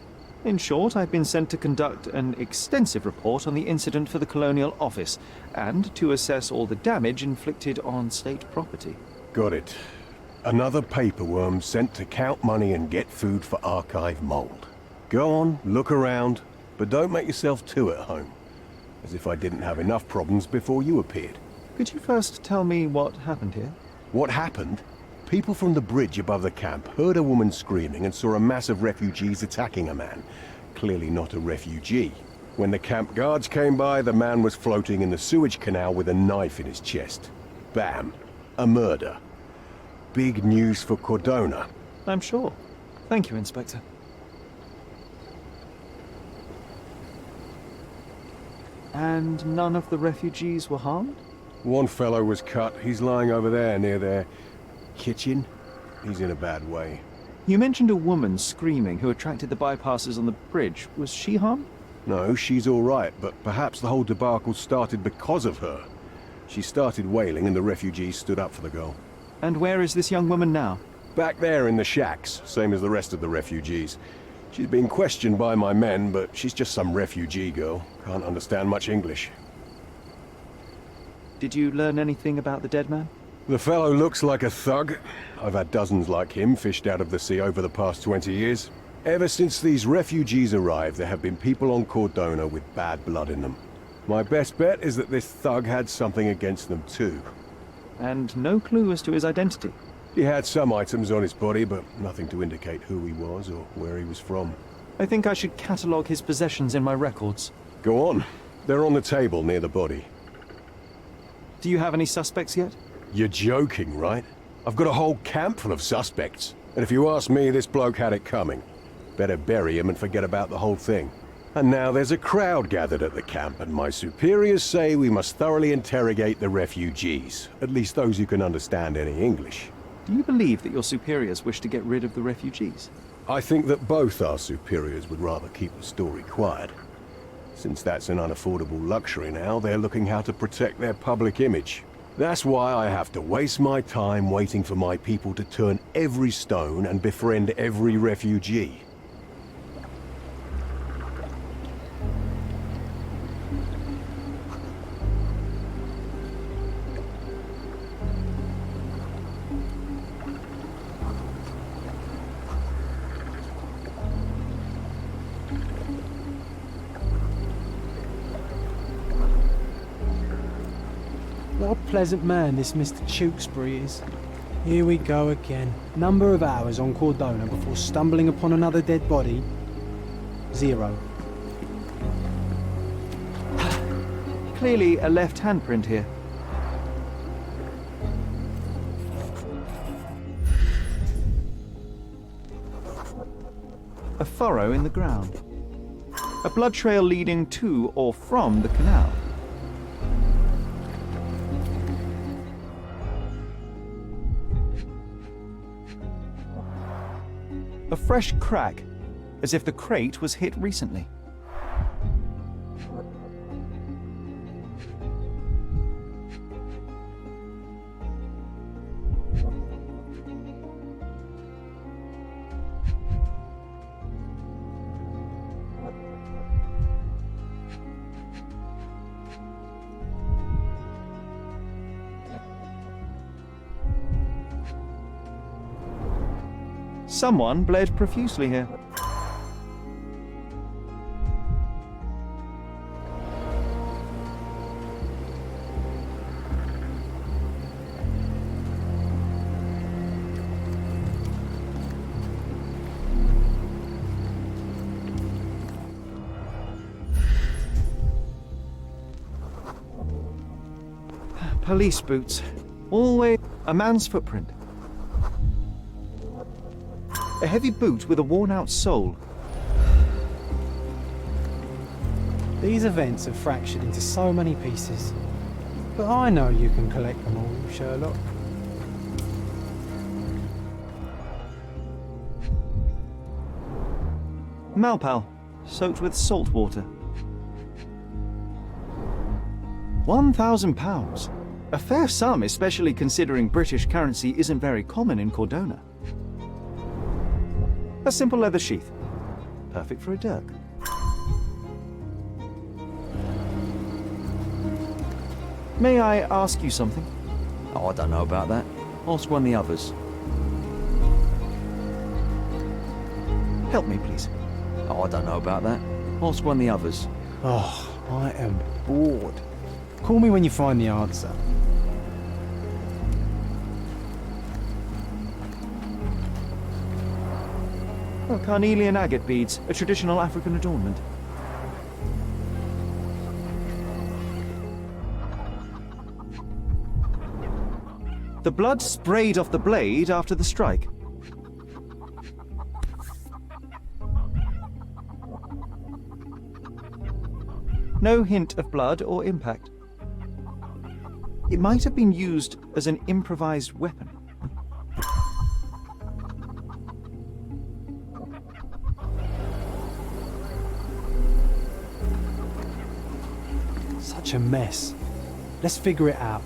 In short, I've been sent to conduct an extensive report on the incident for the Colonial Office, and to assess all the damage inflicted on state property. Got it. Another paperworm sent to count money and get food for archive mold. Go on, look around, but don't make yourself too at home. As if I didn't have enough problems before you appeared. Could you first tell me what happened here? What happened? People from the bridge above the camp heard a woman screaming and saw a mass of refugees attacking a man. Clearly not a refugee. When the camp guards came by, the man was floating in the sewage canal with a knife in his chest. Bam. A murder. Big news for Cordona. I'm sure. Thank you, Inspector. And none of the refugees were harmed? One fellow was cut. He's lying over there near their kitchen. He's in a bad way. You mentioned a woman screaming who attracted the bypassers on the bridge. Was she harmed? No, she's all right, but perhaps the whole debacle started because of her. She started wailing and the refugees stood up for the girl. And where is this young woman now? Back there in the shacks, same as the rest of the refugees. She's been questioned by my men, but she's just some refugee girl. Can't understand much English. Did you learn anything about the dead man? The fellow looks like a thug. I've had dozens like him fished out of the sea over the past 20 years. Ever since these refugees arrived, there have been people on Cordona with bad blood in them. My best bet is that this thug had something against them too. And no clue as to his identity? He had some items on his body, but nothing to indicate who he was or where he was from. I think I should catalogue his possessions in my records. Go on. They're on the table near the body. Do you have any suspects yet? You're joking, right? I've got a whole camp full of suspects. And if you ask me, this bloke had it coming. Better bury him and forget about the whole thing. And now there's a crowd gathered at the camp, and my superiors say we must thoroughly interrogate the refugees. At least those who can understand any English. Do you believe that your superiors wish to get rid of the refugees? I think that both our superiors would rather keep the story quiet. Since that's an unaffordable luxury now, they're looking how to protect their public image. That's why I have to waste my time waiting for my people to turn every stone and befriend every refugee. What a pleasant man this Mr. Tewkesbury is. Here we go again. Number of hours on Cordona before stumbling upon another dead body. 0. Clearly a left handprint here. A furrow in the ground. A blood trail leading to or from the canal. A fresh crack, as if the crate was hit recently. Someone bled profusely here. Police boots. Always a man's footprint. A heavy boot with a worn-out sole. These events are fractured into so many pieces. But I know you can collect them all, Sherlock. Malpal, soaked with salt water. £1,000. A fair sum, especially considering British currency isn't very common in Cordona. A simple leather sheath. Perfect for a dirk. May I ask you something? Oh, I don't know about that. Ask one of the others. Help me, please. Oh, I don't know about that. Ask one of the others. Oh, I am bored. Call me when you find the answer. Oh, carnelian agate beads, a traditional African adornment. The blood sprayed off the blade after the strike. No hint of blood or impact. It might have been used as an improvised weapon. Such a mess. Let's figure it out.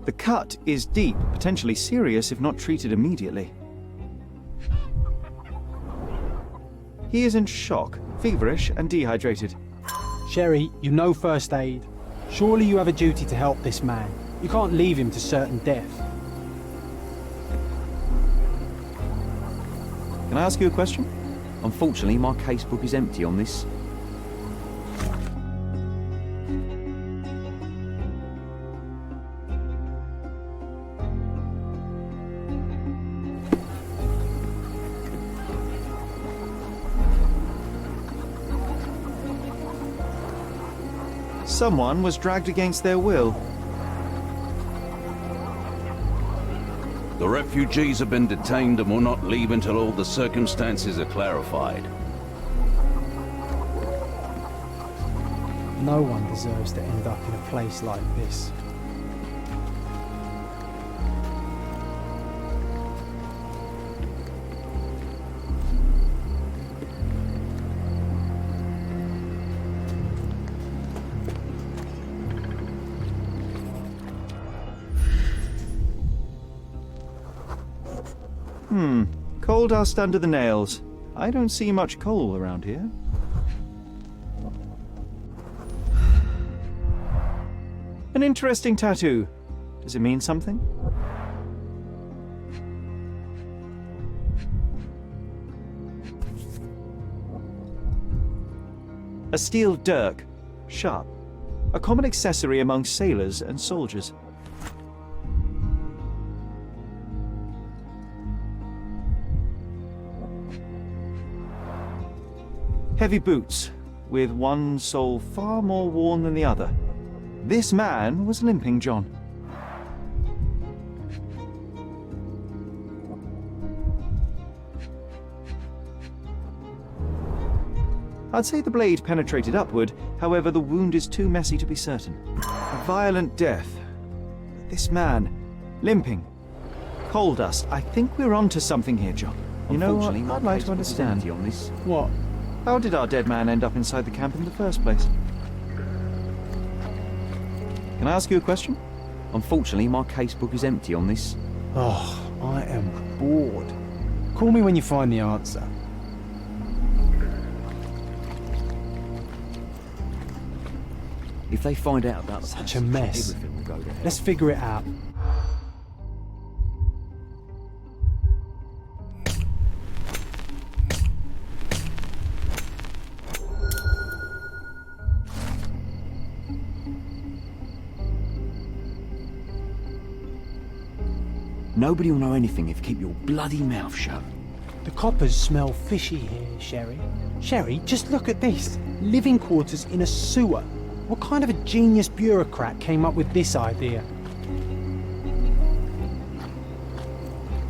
The cut is deep, potentially serious if not treated immediately. He is in shock, feverish and dehydrated. Sherry, you know first aid. Surely you have a duty to help this man. You can't leave him to certain death. Can I ask you a question? Unfortunately, my casebook is empty on this. Someone was dragged against their will. The refugees have been detained and will not leave until all the circumstances are clarified. No one deserves to end up in a place like this. Coal dust under the nails. I don't see much coal around here. An interesting tattoo. Does it mean something? A steel dirk. Sharp. A common accessory among sailors and soldiers. Heavy boots, with one sole far more worn than the other. This man was Limping John. I'd say the blade penetrated upward, however the wound is too messy to be certain. A violent death. This man, limping. Coal dust. I think we're onto something here, John. You know what? I'd like to understand. On this. What? How did our dead man end up inside the camp in the first place? Can I ask you a question? Unfortunately, my casebook is empty on this. Oh, I am bored. Call me when you find the answer. If they find out about the Such a mess. everything will go to hell. Let's figure it out. Nobody will know anything if you keep your bloody mouth shut. The coppers smell fishy here, Sherry. Sherry, just look at this. Living quarters in a sewer. What kind of a genius bureaucrat came up with this idea?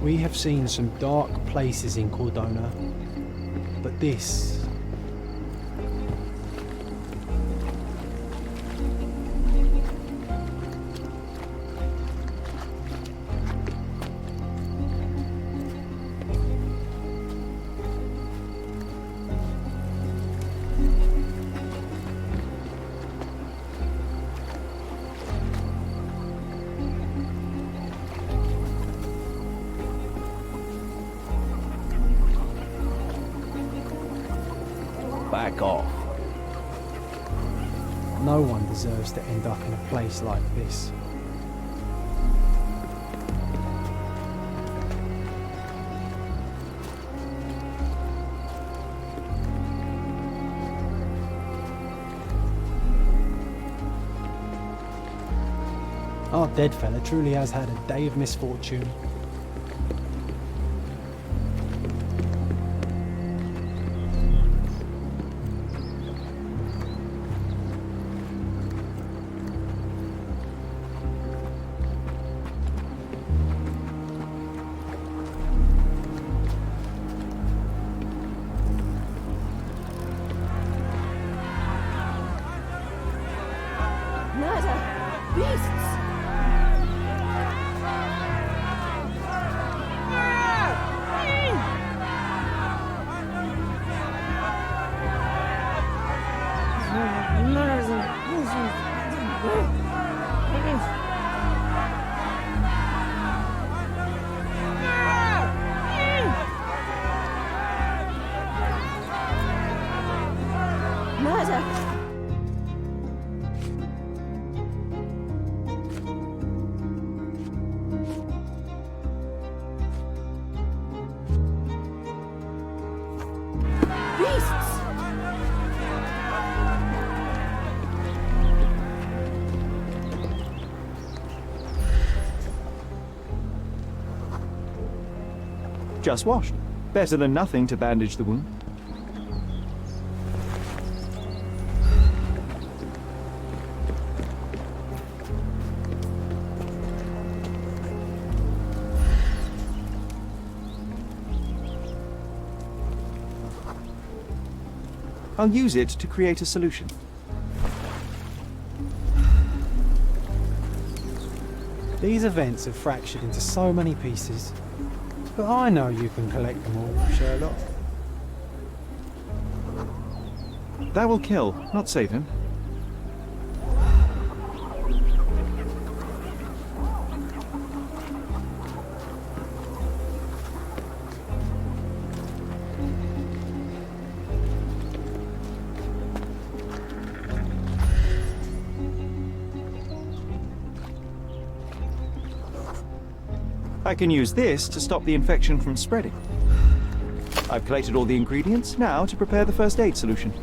We have seen some dark places in Cordona, but this... Back off. No one deserves to end up in a place like this. Our dead fella truly has had a day of misfortune. Murder! Beasts! Murder! Beasts! Just washed. Better than nothing to bandage the wound. I'll use it to create a solution. These events have fractured into so many pieces. But I know you can collect them all, Sherlock. That will kill, not save him. I can use this to stop the infection from spreading. I've collated all the ingredients, now to prepare the first aid solution.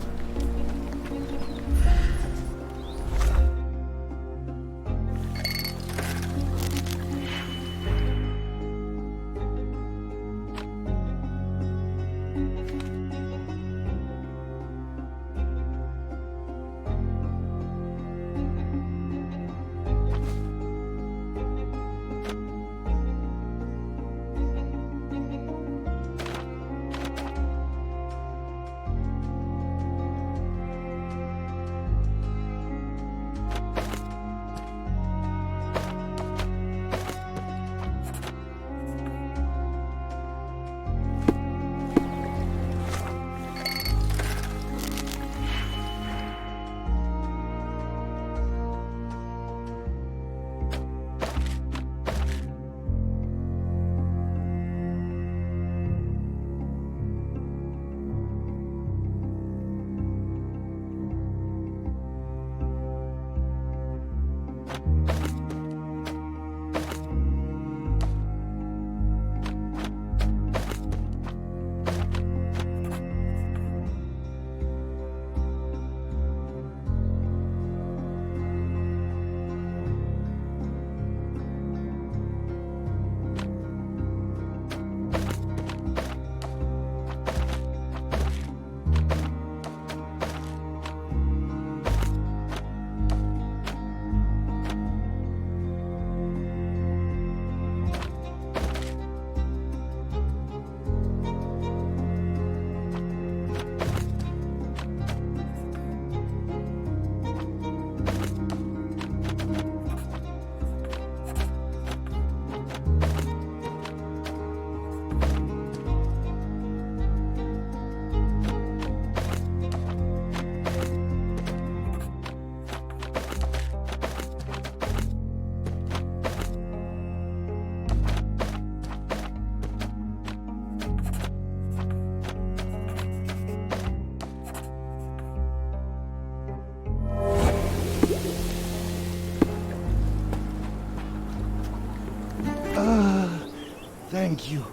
Thank you.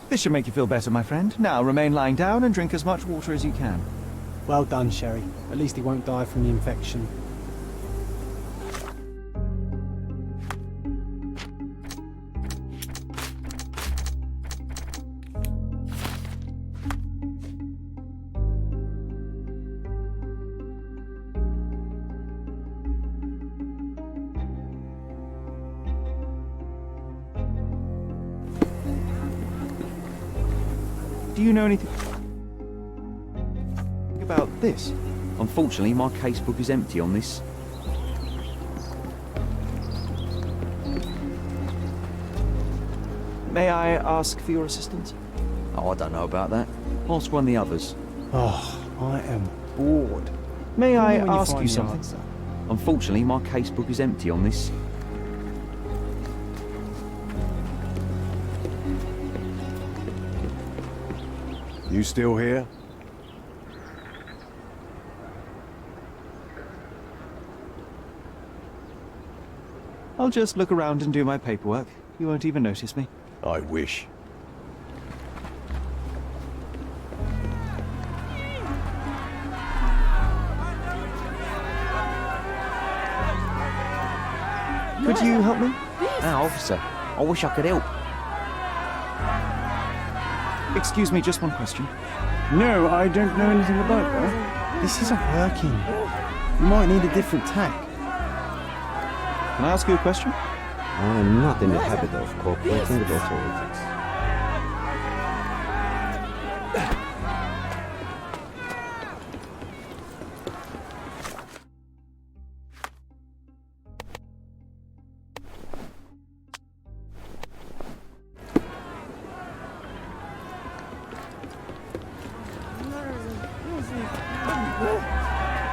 This should make you feel better, my friend. Now remain lying down and drink as much water as you can. Well done, Sherry. At least he won't die from the infection. Do you know anything about this? Unfortunately, my casebook is empty on this. May I ask for your assistance? Oh, I don't know about that. Ask one of the others. Oh, I am bored. May I When you ask find you the something? answer. Unfortunately, my casebook is empty on this. You still here? I'll just look around and do my paperwork. You won't even notice me. I wish. Could you help me? Ah, officer, I wish I could help. Excuse me, just one question. No, I don't know anything about that. This isn't working. You might need a different tack. Can I ask you a question? I am not in the habit of cooperating with authorities.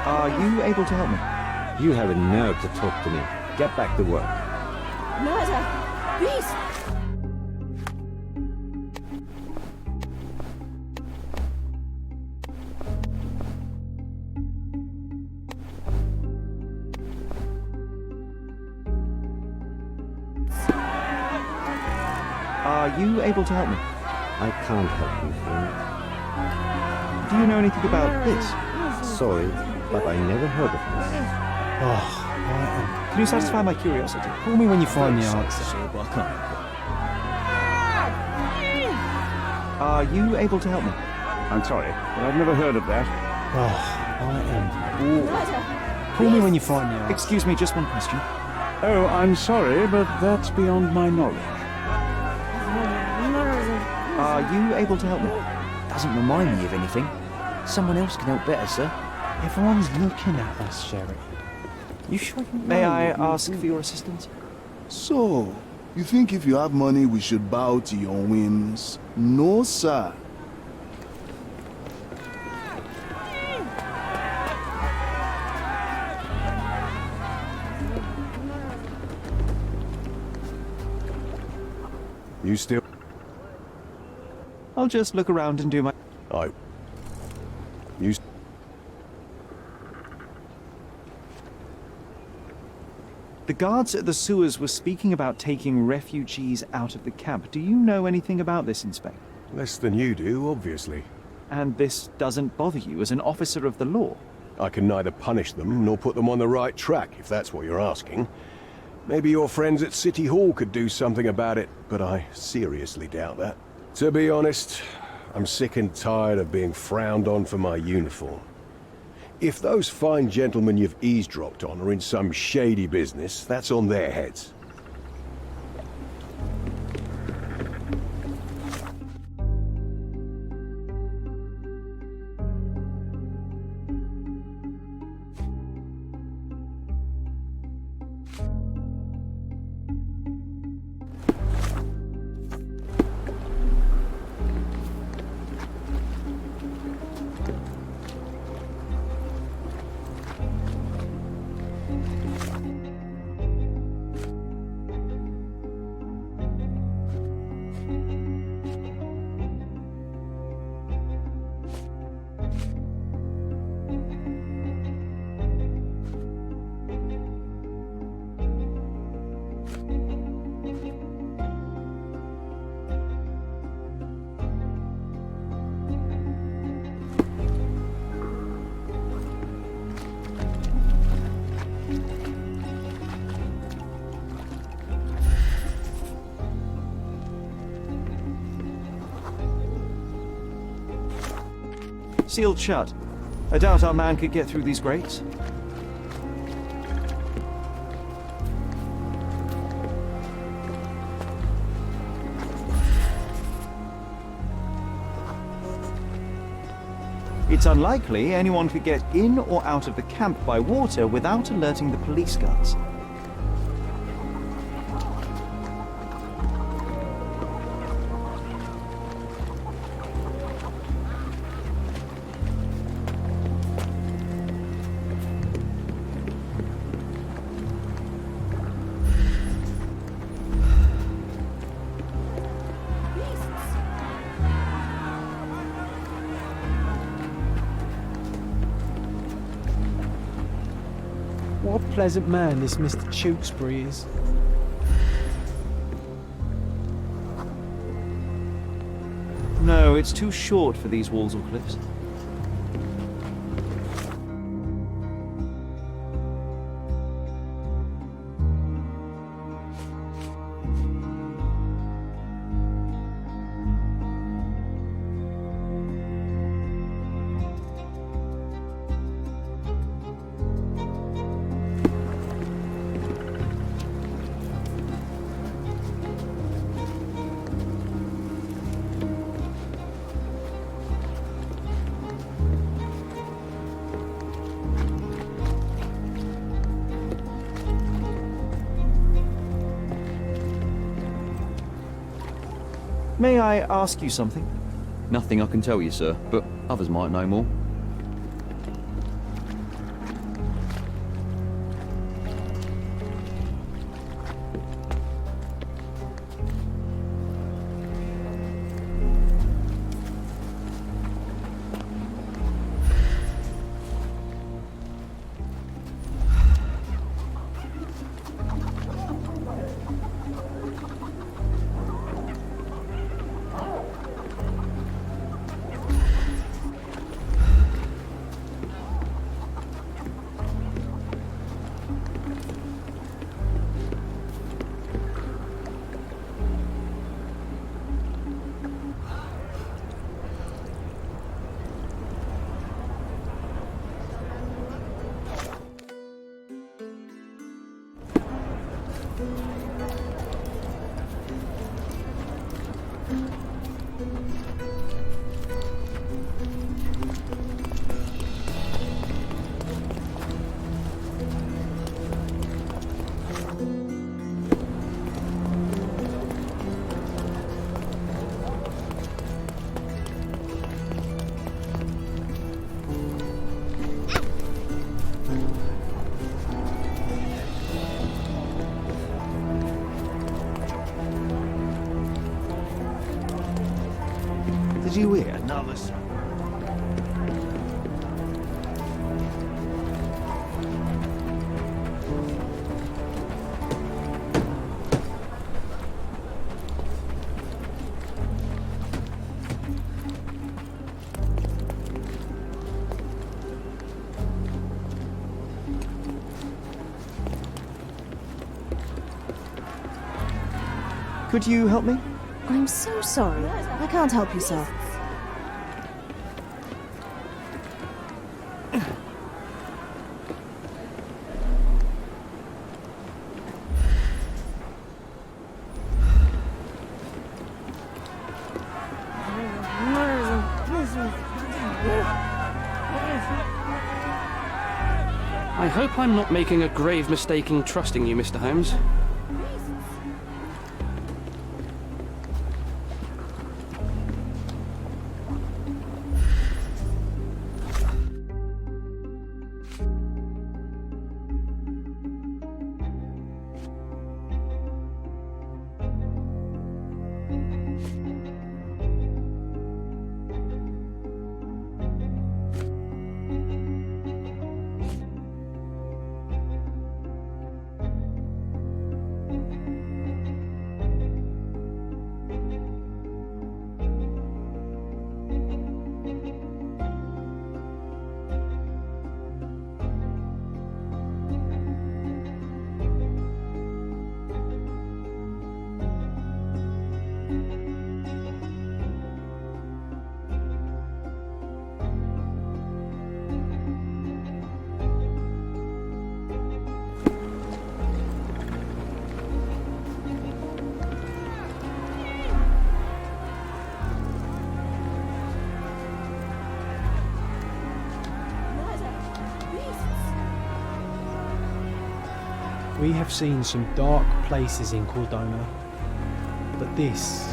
Are you able to help me? You have a nerve to talk to me. Get back to work. Murder! Beast! Are you able to help me? I can't help you, friend. Do you know anything about this? Sorry, but I never heard of this. Oh, Can you satisfy my curiosity? call me when you find the answer. Are you able to help me? I'm sorry, but I've never heard of that. Oh, I am bored. Call me when you find the answer. Excuse me, just one question. Oh, I'm sorry, but that's beyond my knowledge. Are you able to help me? Doesn't remind me of anything. Someone else can help better, sir. Everyone's looking at us, Sherry. You sure you May know? I ask for your assistance? So, you think if you have money we should bow to your whims? No, sir. You still... I'll just look around and do my... You... The guards at the sewers were speaking about taking refugees out of the camp. Do you know anything about this, Inspector? Less than you do, obviously. And this doesn't bother you as an officer of the law? I can neither punish them nor put them on the right track, if that's what you're asking. Maybe your friends at City Hall could do something about it, but I seriously doubt that. To be honest, I'm sick and tired of being frowned on for my uniform. If those fine gentlemen you've eavesdropped on are in some shady business, that's on their heads. Sealed shut. I doubt our man could get through these grates. It's unlikely anyone could get in or out of the camp by water without alerting the police guards. What a pleasant man this Mr. Tewkesbury is. No, it's too short for these walls or cliffs. May I ask you something? Nothing I can tell you, sir, but others might know more. Did you hear? Another. Could you help me? I'm so sorry. I can't help you, sir. I hope I'm not making a grave mistake in trusting you, Mr. Holmes. We have seen some dark places in Cordona, but this...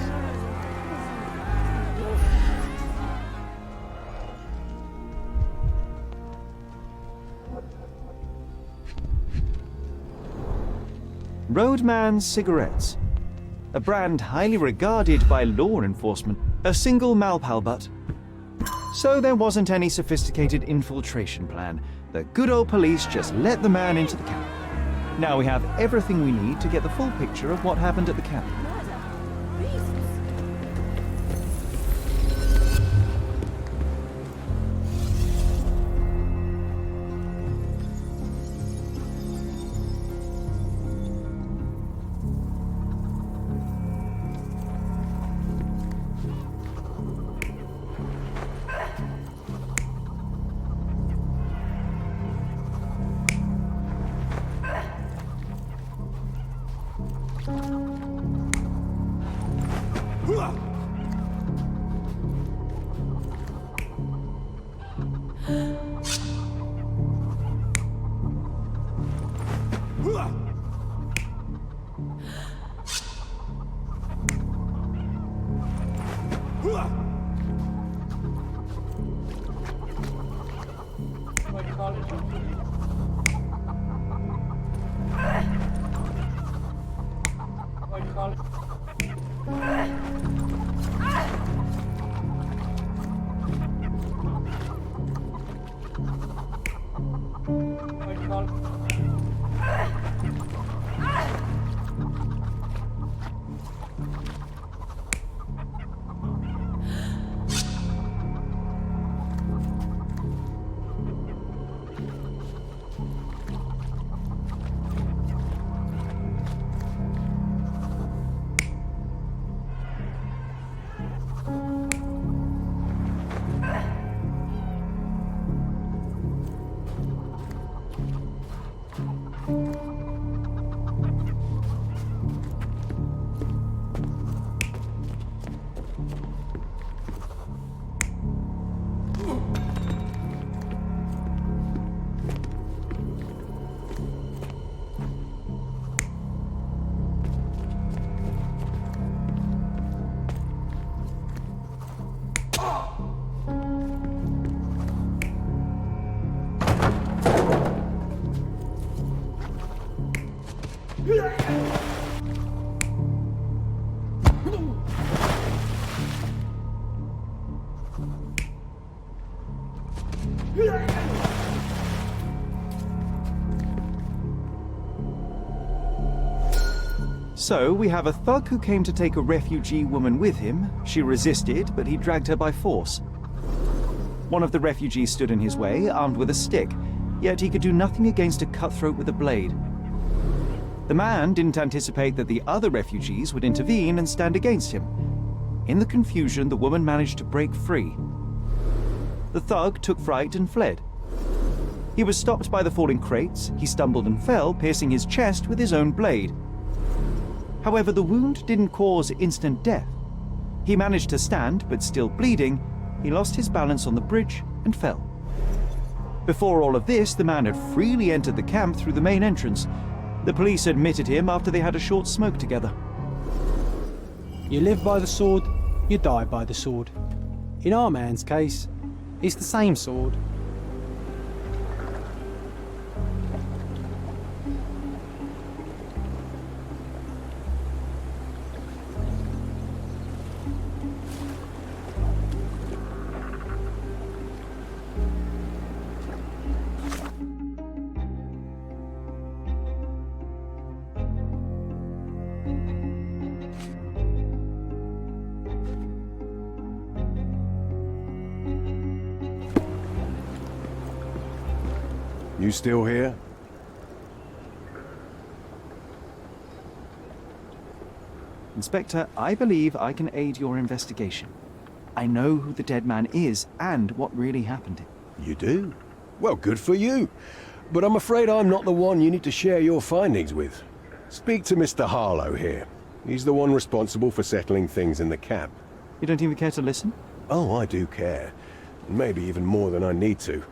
Roadman cigarettes. A brand highly regarded by law enforcement. A single Malpal butt. So there wasn't any sophisticated infiltration plan. The good old police just let the man into the camp. Now we have everything we need to get the full picture of what happened at the camp. So, we have a thug who came to take a refugee woman with him. She resisted, but he dragged her by force. One of the refugees stood in his way, armed with a stick, yet he could do nothing against a cutthroat with a blade. The man didn't anticipate that the other refugees would intervene and stand against him. In the confusion, the woman managed to break free. The thug took fright and fled. He was stopped by the falling crates. He stumbled and fell, piercing his chest with his own blade. However, the wound didn't cause instant death. He managed to stand, but still bleeding, he lost his balance on the bridge and fell. Before all of this, the man had freely entered the camp through the main entrance. The police admitted him after they had a short smoke together. You live by the sword, you die by the sword. In our man's case, it's the same sword. You still here? Inspector, I believe I can aid your investigation. I know who the dead man is and what really happened. You do? Well, good for you. But I'm afraid I'm not the one you need to share your findings with. Speak to Mr. Harlow here. He's the one responsible for settling things in the camp. You don't even care to listen? Oh, I do care. Maybe even more than I need to.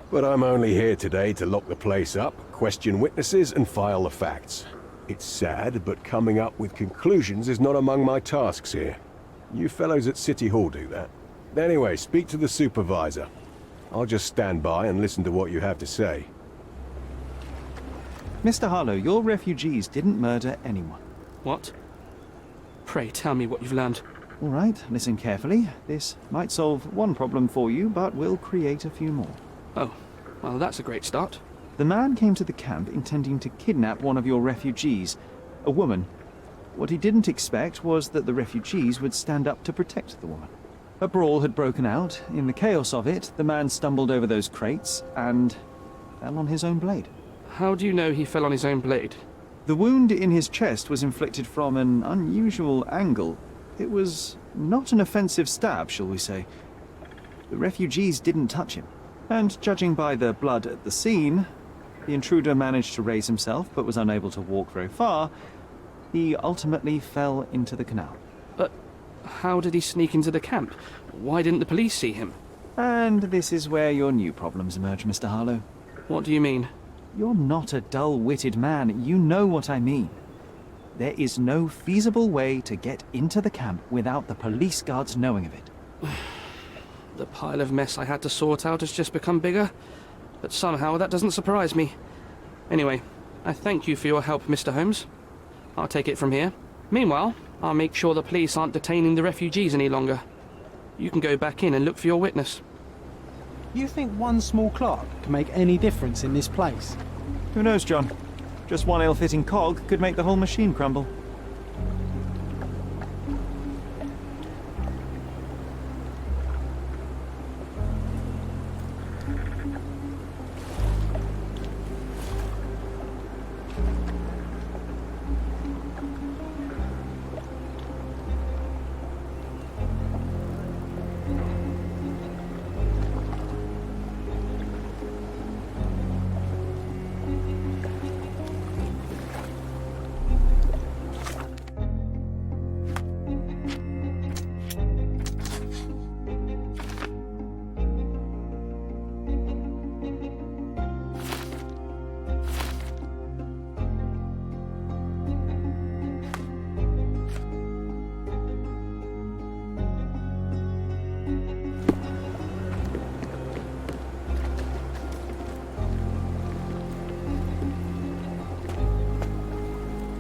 But I'm only here today to lock the place up, question witnesses, and file the facts. It's sad, but coming up with conclusions is not among my tasks here. You fellows at City Hall do that. Anyway, speak to the supervisor. I'll just stand by and listen to what you have to say. Mr. Harlow, your refugees didn't murder anyone. What? Pray tell me what you've learned. All right, listen carefully. This might solve one problem for you, but will create a few more. Oh, well, that's a great start. The man came to the camp intending to kidnap one of your refugees, a woman. What he didn't expect was that the refugees would stand up to protect the woman. A brawl had broken out. In the chaos of it, the man stumbled over those crates and fell on his own blade. How do you know he fell on his own blade? The wound in his chest was inflicted from an unusual angle. It was not an offensive stab, shall we say. The refugees didn't touch him. And judging by the blood at the scene, the intruder managed to raise himself but was unable to walk very far. He ultimately fell into the canal. But how did he sneak into the camp? Why didn't the police see him? And this is where your new problems emerge, Mr. Harlow. What do you mean? You're not a dull-witted man. You know what I mean. There is no feasible way to get into the camp without the police guards knowing of it. The pile of mess I had to sort out has just become bigger, but somehow that doesn't surprise me. Anyway, I thank you for your help, Mr. Holmes. I'll take it from here. Meanwhile, I'll make sure the police aren't detaining the refugees any longer. You can go back in and look for your witness. You think one small clock can make any difference in this place? Who knows, John? Just one ill-fitting cog could make the whole machine crumble.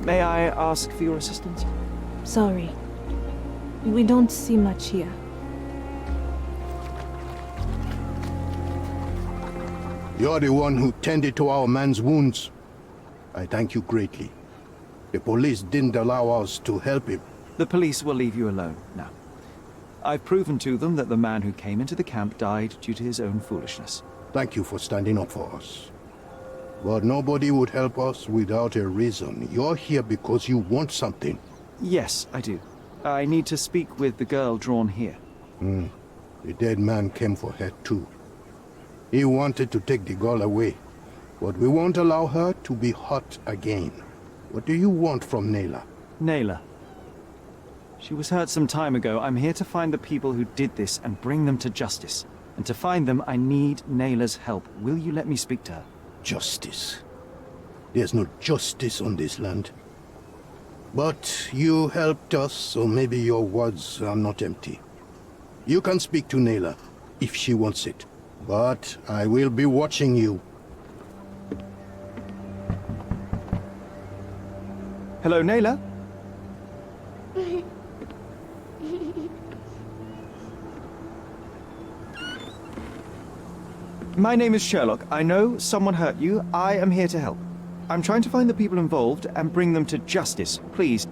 May I ask for your assistance? Sorry. We don't see much here. You're the one who tended to our man's wounds. I thank you greatly. The police didn't allow us to help him. The police will leave you alone now. I've proven to them that the man who came into the camp died due to his own foolishness. Thank you for standing up for us. But nobody would help us without a reason. You're here because you want something. Yes, I do. I need to speak with the girl drawn here. The dead man came for her too. He wanted to take the girl away, but we won't allow her to be hurt again. What do you want from Nayla? Nayla. She was hurt some time ago. I'm here to find the people who did this and bring them to justice. And to find them, I need Nayla's help. Will you let me speak to her? Justice. There's no justice on this land. But you helped us, so maybe your words are not empty. You can speak to Nayla, if she wants it. But I will be watching you. Hello, Nayla? My name is Sherlock. I know someone hurt you. I am here to help. I'm trying to find the people involved and bring them to justice. Please.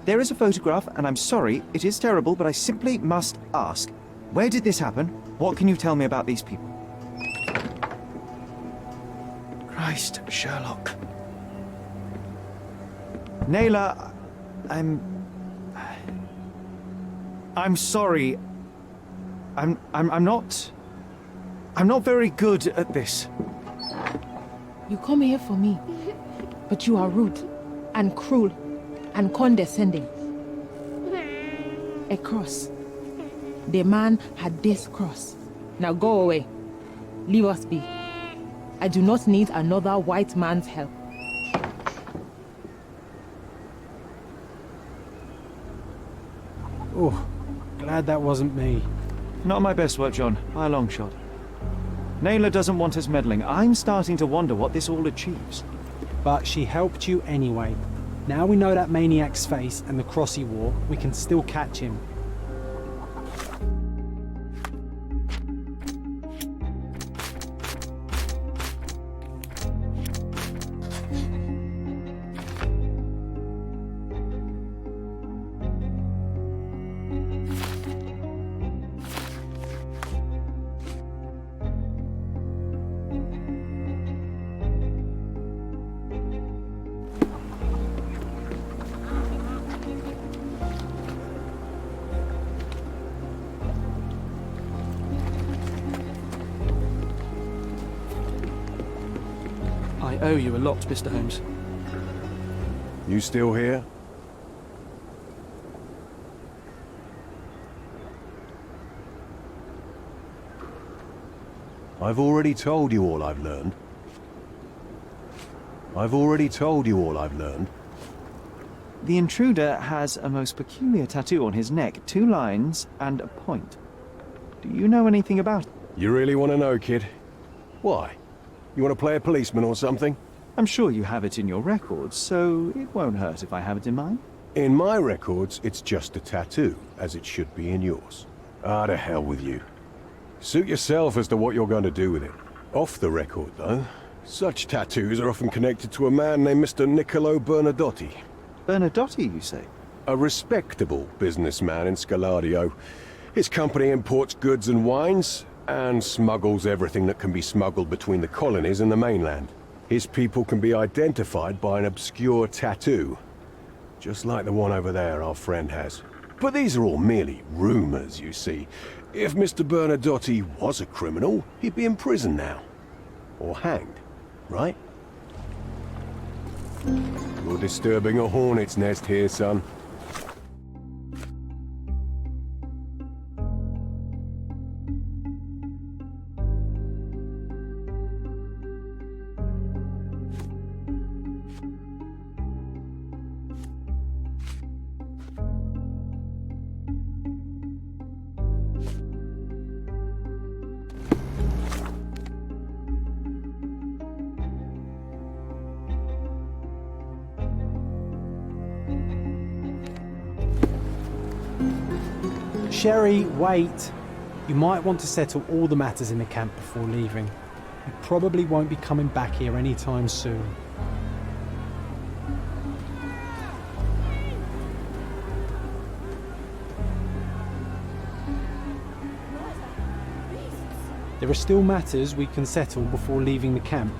There is a photograph, and I'm sorry, it is terrible, but I simply must ask. Where did this happen? What can you tell me about these people? Christ, Sherlock. Nayla, I'm sorry. I'm not very good at this. You come here for me, but you are rude and cruel and condescending. A cross. The man had this cross. Now go away. Leave us be. I do not need another white man's help. Oh, glad that wasn't me. Not my best work, John, by a long shot. Nayla doesn't want us meddling. I'm starting to wonder what this all achieves. But she helped you anyway. Now we know that maniac's face and the cross he wore, we can still catch him. I owe you a lot, Mr. Holmes. You still here? I've already told you all I've learned. The intruder has a most peculiar tattoo on his neck, 2 lines and a point. Do you know anything about it? You really want to know, kid? Why? You want to play a policeman or something? I'm sure you have it in your records, so it won't hurt if I have it in mine. In my records, it's just a tattoo, as it should be in yours. Ah, to hell with you. Suit yourself as to what you're going to do with it. Off the record, though, such tattoos are often connected to a man named Mr. Niccolo Bernadotti. Bernadotti, you say? A respectable businessman in Scaladio. His company imports goods and wines, and smuggles everything that can be smuggled between the colonies and the mainland. His people can be identified by an obscure tattoo, just like the one over there our friend has. But these are all merely rumors, you see. If Mr. Bernadotti was a criminal, he'd be in prison now. Or hanged, right? You're disturbing a hornet's nest here, son. Sherry, wait. You might want to settle all the matters in the camp before leaving. You probably won't be coming back here anytime soon. There are still matters we can settle before leaving the camp.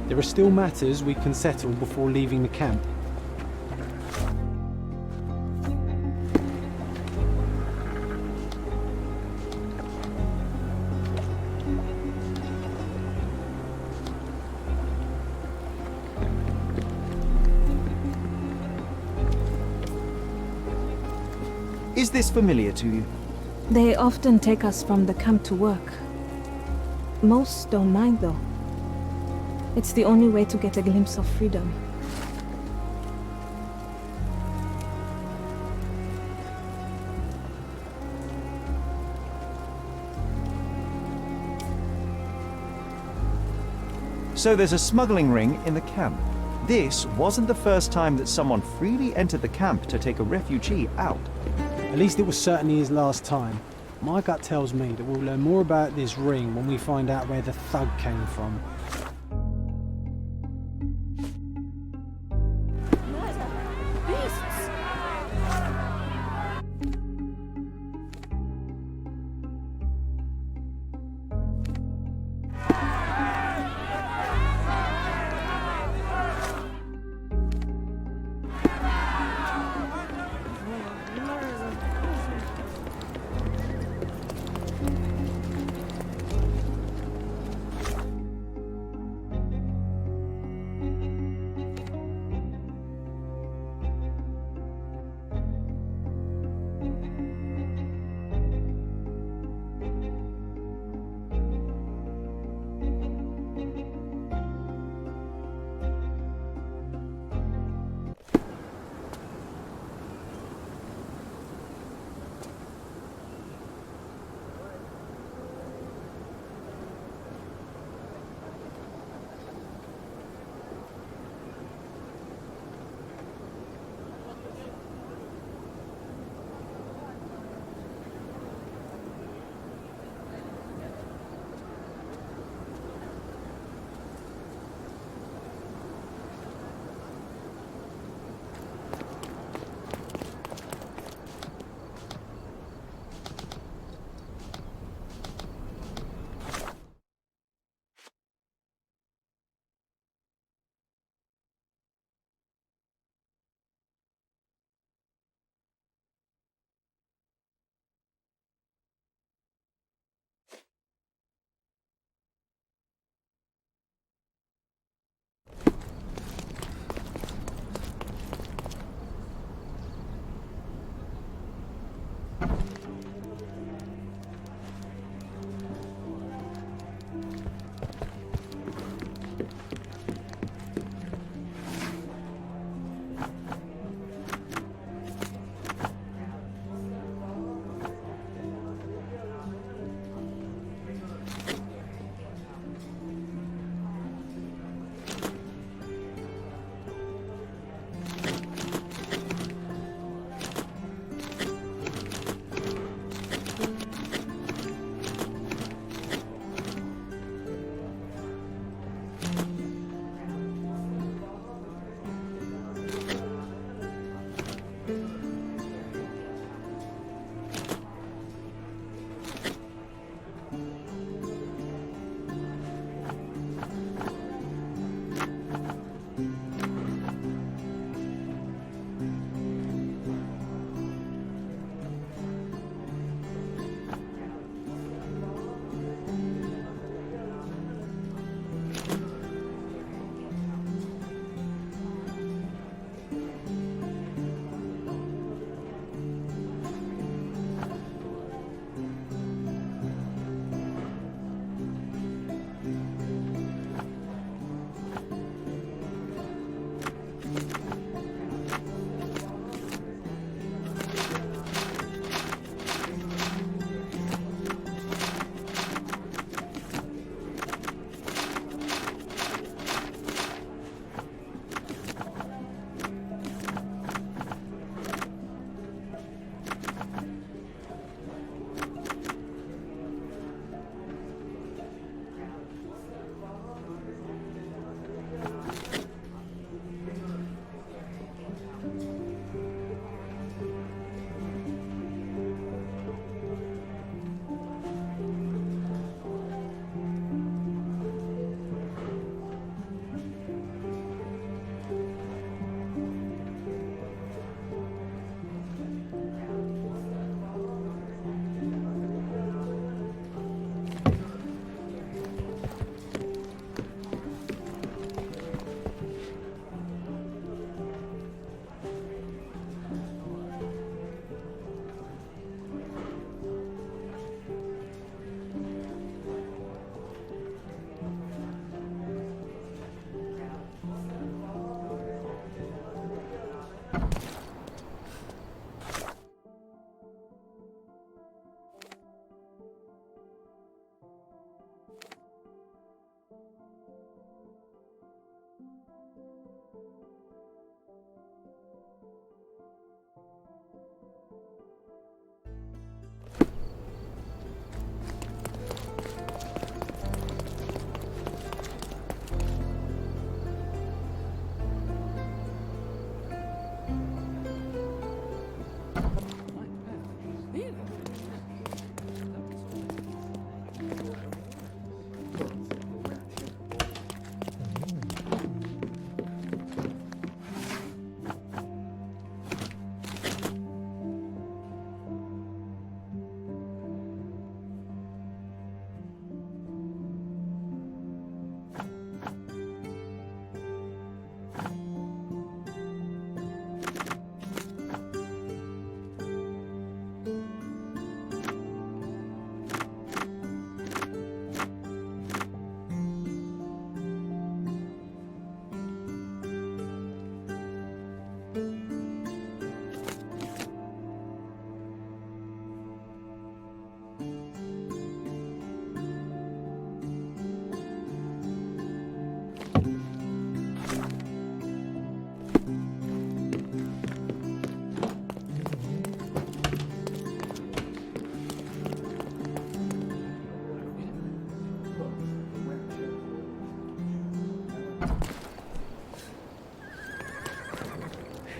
There are still matters we can settle before leaving the camp. Is this familiar to you? They often take us from the camp to work. Most don't mind, though. It's the only way to get a glimpse of freedom. So there's a smuggling ring in the camp. This wasn't the first time that someone freely entered the camp to take a refugee out. At least it was certainly his last time. My gut tells me that we'll learn more about this ring when we find out where the thug came from.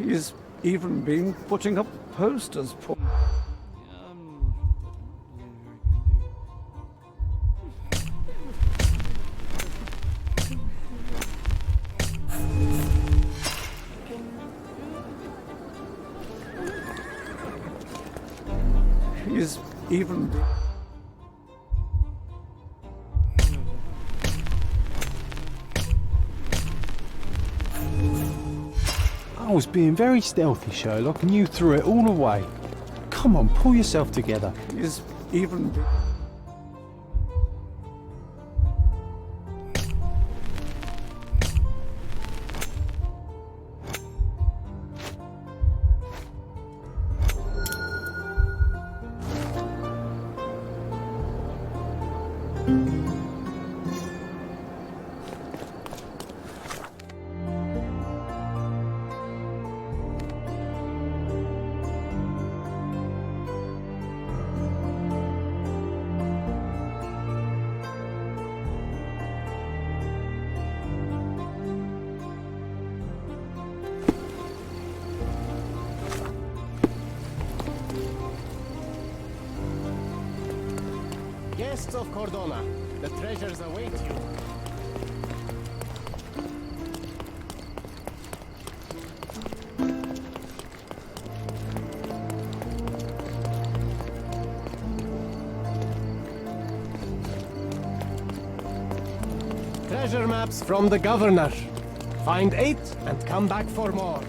He's even been putting up posters. He's even... I was being very stealthy, Sherlock, and you threw it all away. Come on, pull yourself together. He's even... Guests of Cordona, the treasures await you. Treasure maps from the governor. Find 8 and come back for more.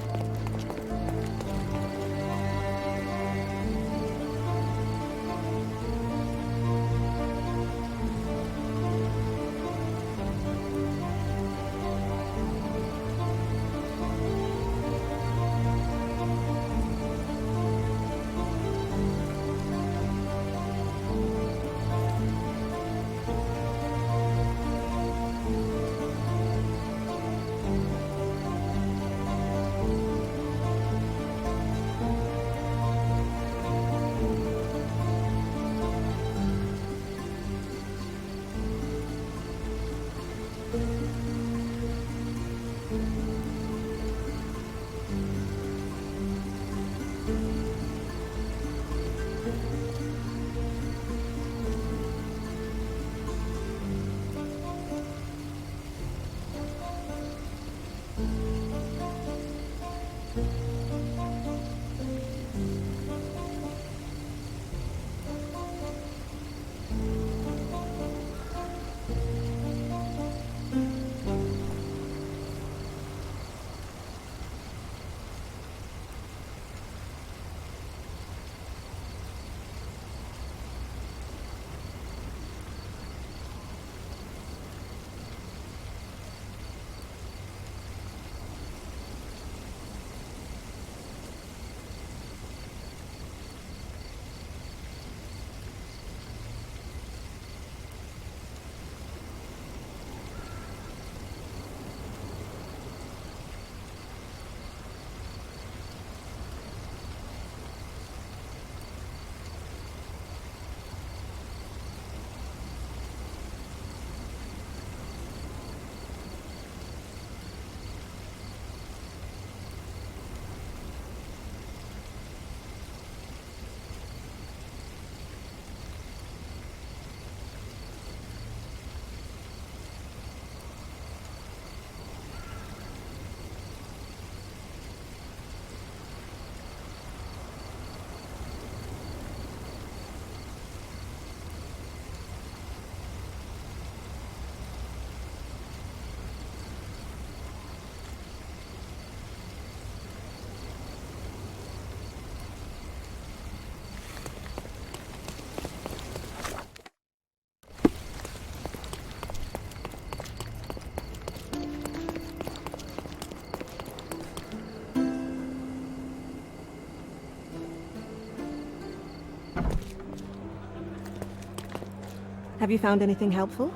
Have you found anything helpful?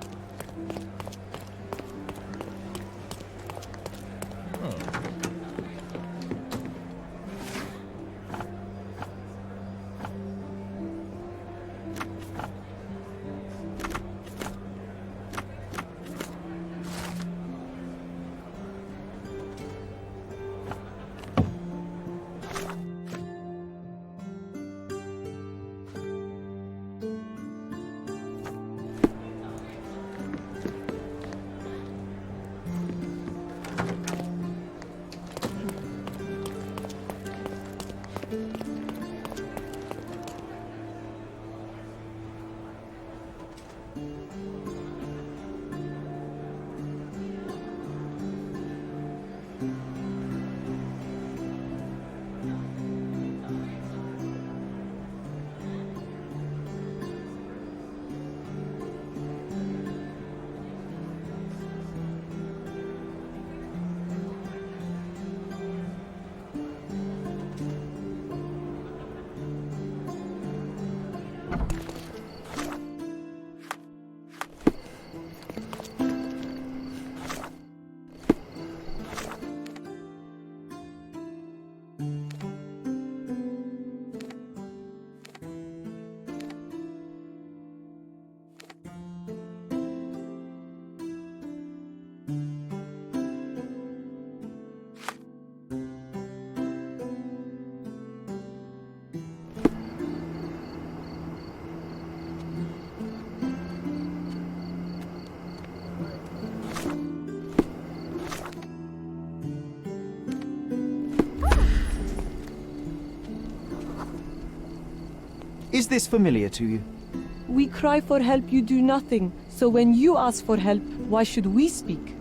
Is this familiar to you? We cry for help, you do nothing. So when you ask for help, why should we speak?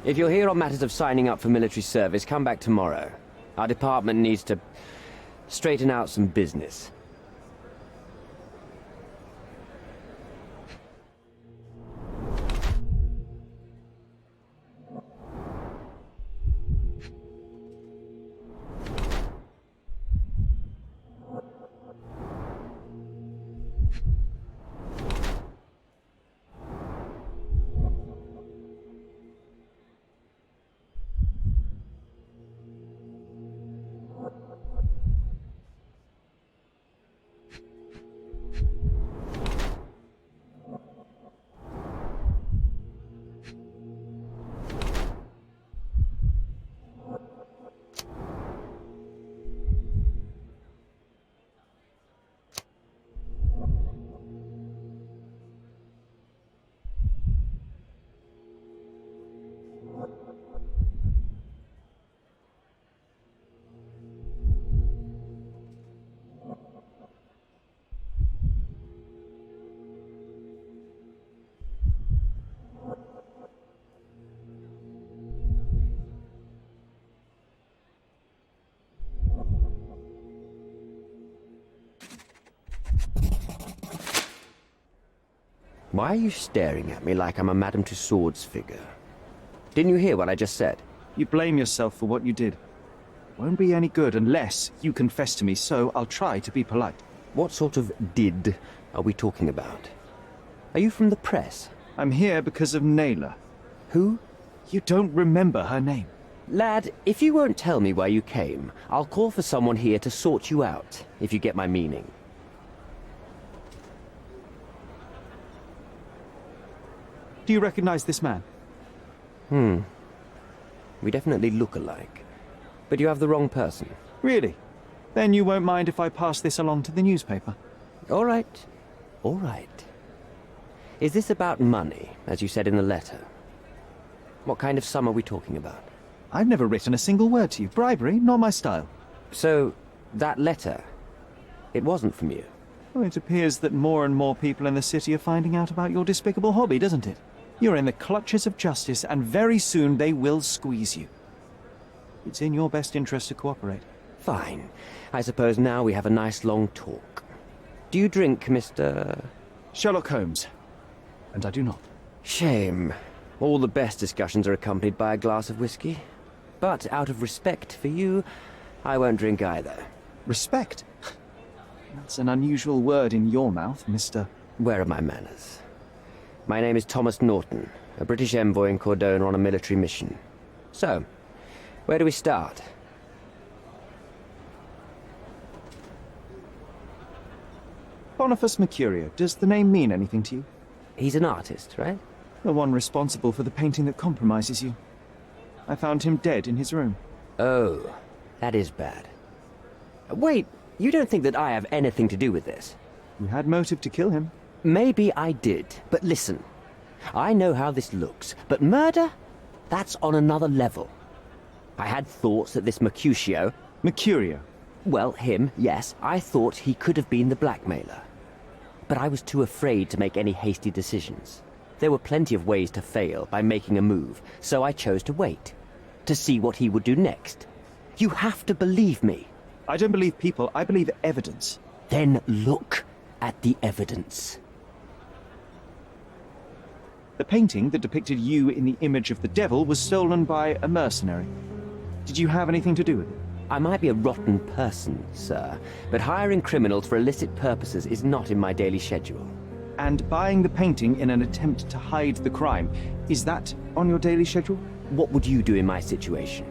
If you're here on matters of signing up for military service, come back tomorrow. Our department needs to straighten out some business. Why are you staring at me like I'm a Madame Tussauds figure? Didn't you hear what I just said? You blame yourself for what you did. Won't be any good unless you confess to me, so I'll try to be polite. What sort of did are we talking about? Are you from the press? I'm here because of Naylor. Who? You don't remember her name. Lad, if you won't tell me why you came, I'll call for someone here to sort you out, if you get my meaning. Do you recognize this man? We definitely look alike. But you have the wrong person. Really? Then you won't mind if I pass this along to the newspaper? All right. All right. Is this about money, as you said in the letter? What kind of sum are we talking about? I've never written a single word to you. Bribery, not my style. So, that letter, it wasn't from you? Well, it appears that more and more people in the city are finding out about your despicable hobby, doesn't it? You're in the clutches of justice, and very soon they will squeeze you. It's in your best interest to cooperate. Fine. I suppose now we have a nice long talk. Do you drink, Mr. Sherlock Holmes. And I do not. Shame. All the best discussions are accompanied by a glass of whiskey. But out of respect for you, I won't drink either. Respect? That's an unusual word in your mouth, Mr. Where are my manners? My name is Thomas Norton, a British envoy in Cordona on a military mission. So, where do we start? Boniface Mercurio, does the name mean anything to you? He's an artist, right? The one responsible for the painting that compromises you. I found him dead in his room. Oh, that is bad. Wait, you don't think that I have anything to do with this? You had motive to kill him. Maybe I did, but listen. I know how this looks, but murder? That's on another level. I had thoughts that this Mercutio... Mercurio? Well, him, yes. I thought he could have been the blackmailer. But I was too afraid to make any hasty decisions. There were plenty of ways to fail by making a move, so I chose to wait. To see what he would do next. You have to believe me. I don't believe people, I believe evidence. Then look at the evidence. The painting that depicted you in the image of the devil was stolen by a mercenary. Did you have anything to do with it? I might be a rotten person, sir, but hiring criminals for illicit purposes is not in my daily schedule. And buying the painting in an attempt to hide the crime, is that on your daily schedule? What would you do in my situation?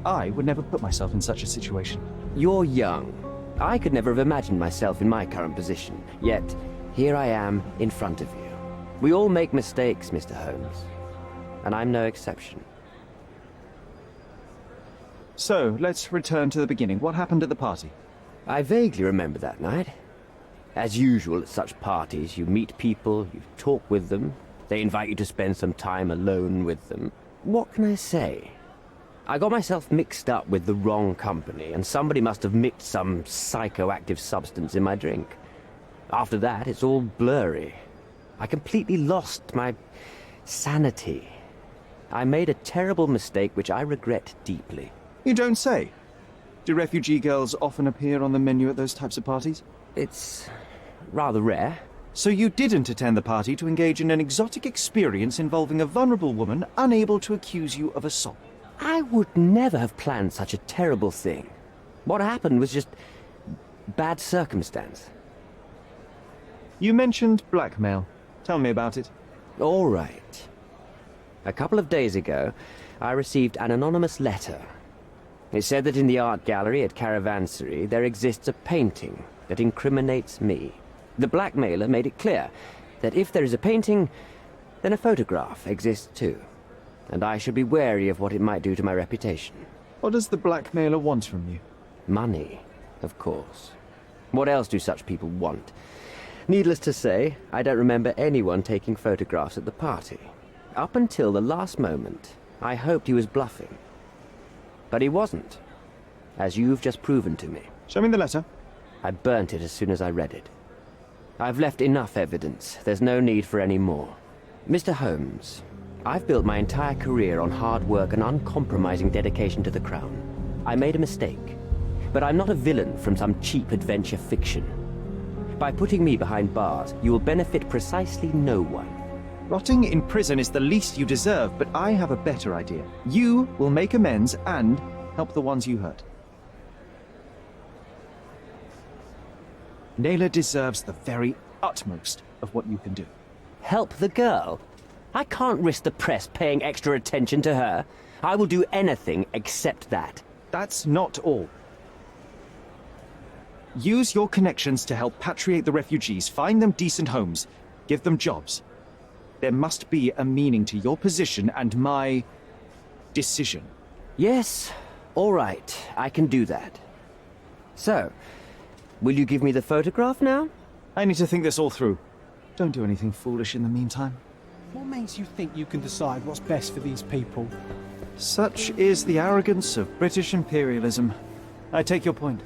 I would never put myself in such a situation. You're young. I could never have imagined myself in my current position. Yet, here I am in front of you. We all make mistakes, Mr. Holmes. And I'm no exception. So, let's return to the beginning. What happened at the party? I vaguely remember that night. As usual at such parties, you meet people, you talk with them, they invite you to spend some time alone with them. What can I say? I got myself mixed up with the wrong company, and somebody must have mixed some psychoactive substance in my drink. After that, it's all blurry. I completely lost my sanity. I made a terrible mistake which I regret deeply. You don't say. Do refugee girls often appear on the menu at those types of parties? It's rather rare. So you didn't attend the party to engage in an exotic experience involving a vulnerable woman unable to accuse you of assault? I would never have planned such a terrible thing. What happened was just bad circumstance. You mentioned blackmail. Tell me about it. All right. A couple of days ago, I received an anonymous letter. It said that in the art gallery at Caravansary there exists a painting that incriminates me. The blackmailer made it clear that if there is a painting, then a photograph exists too. And I should be wary of what it might do to my reputation. What does the blackmailer want from you? Money, of course. What else do such people want? Needless to say, I don't remember anyone taking photographs at the party. Up until the last moment, I hoped he was bluffing. But he wasn't, as you've just proven to me. Show me the letter. I burnt it as soon as I read it. I've left enough evidence. There's no need for any more. Mr. Holmes, I've built my entire career on hard work and uncompromising dedication to the Crown. I made a mistake, but I'm not a villain from some cheap adventure fiction. By putting me behind bars, you will benefit precisely no one. Rotting in prison is the least you deserve, but I have a better idea. You will make amends and help the ones you hurt. Naylor deserves the very utmost of what you can do. Help the girl? I can't risk the press paying extra attention to her. I will do anything except that. That's not all. Use your connections to help patriate the refugees, find them decent homes, give them jobs. There must be a meaning to your position and my decision. Yes, all right, I can do that. So, will you give me the photograph now? I need to think this all through. Don't do anything foolish in the meantime. What makes you think you can decide what's best for these people? Such is the arrogance of British imperialism. I take your point.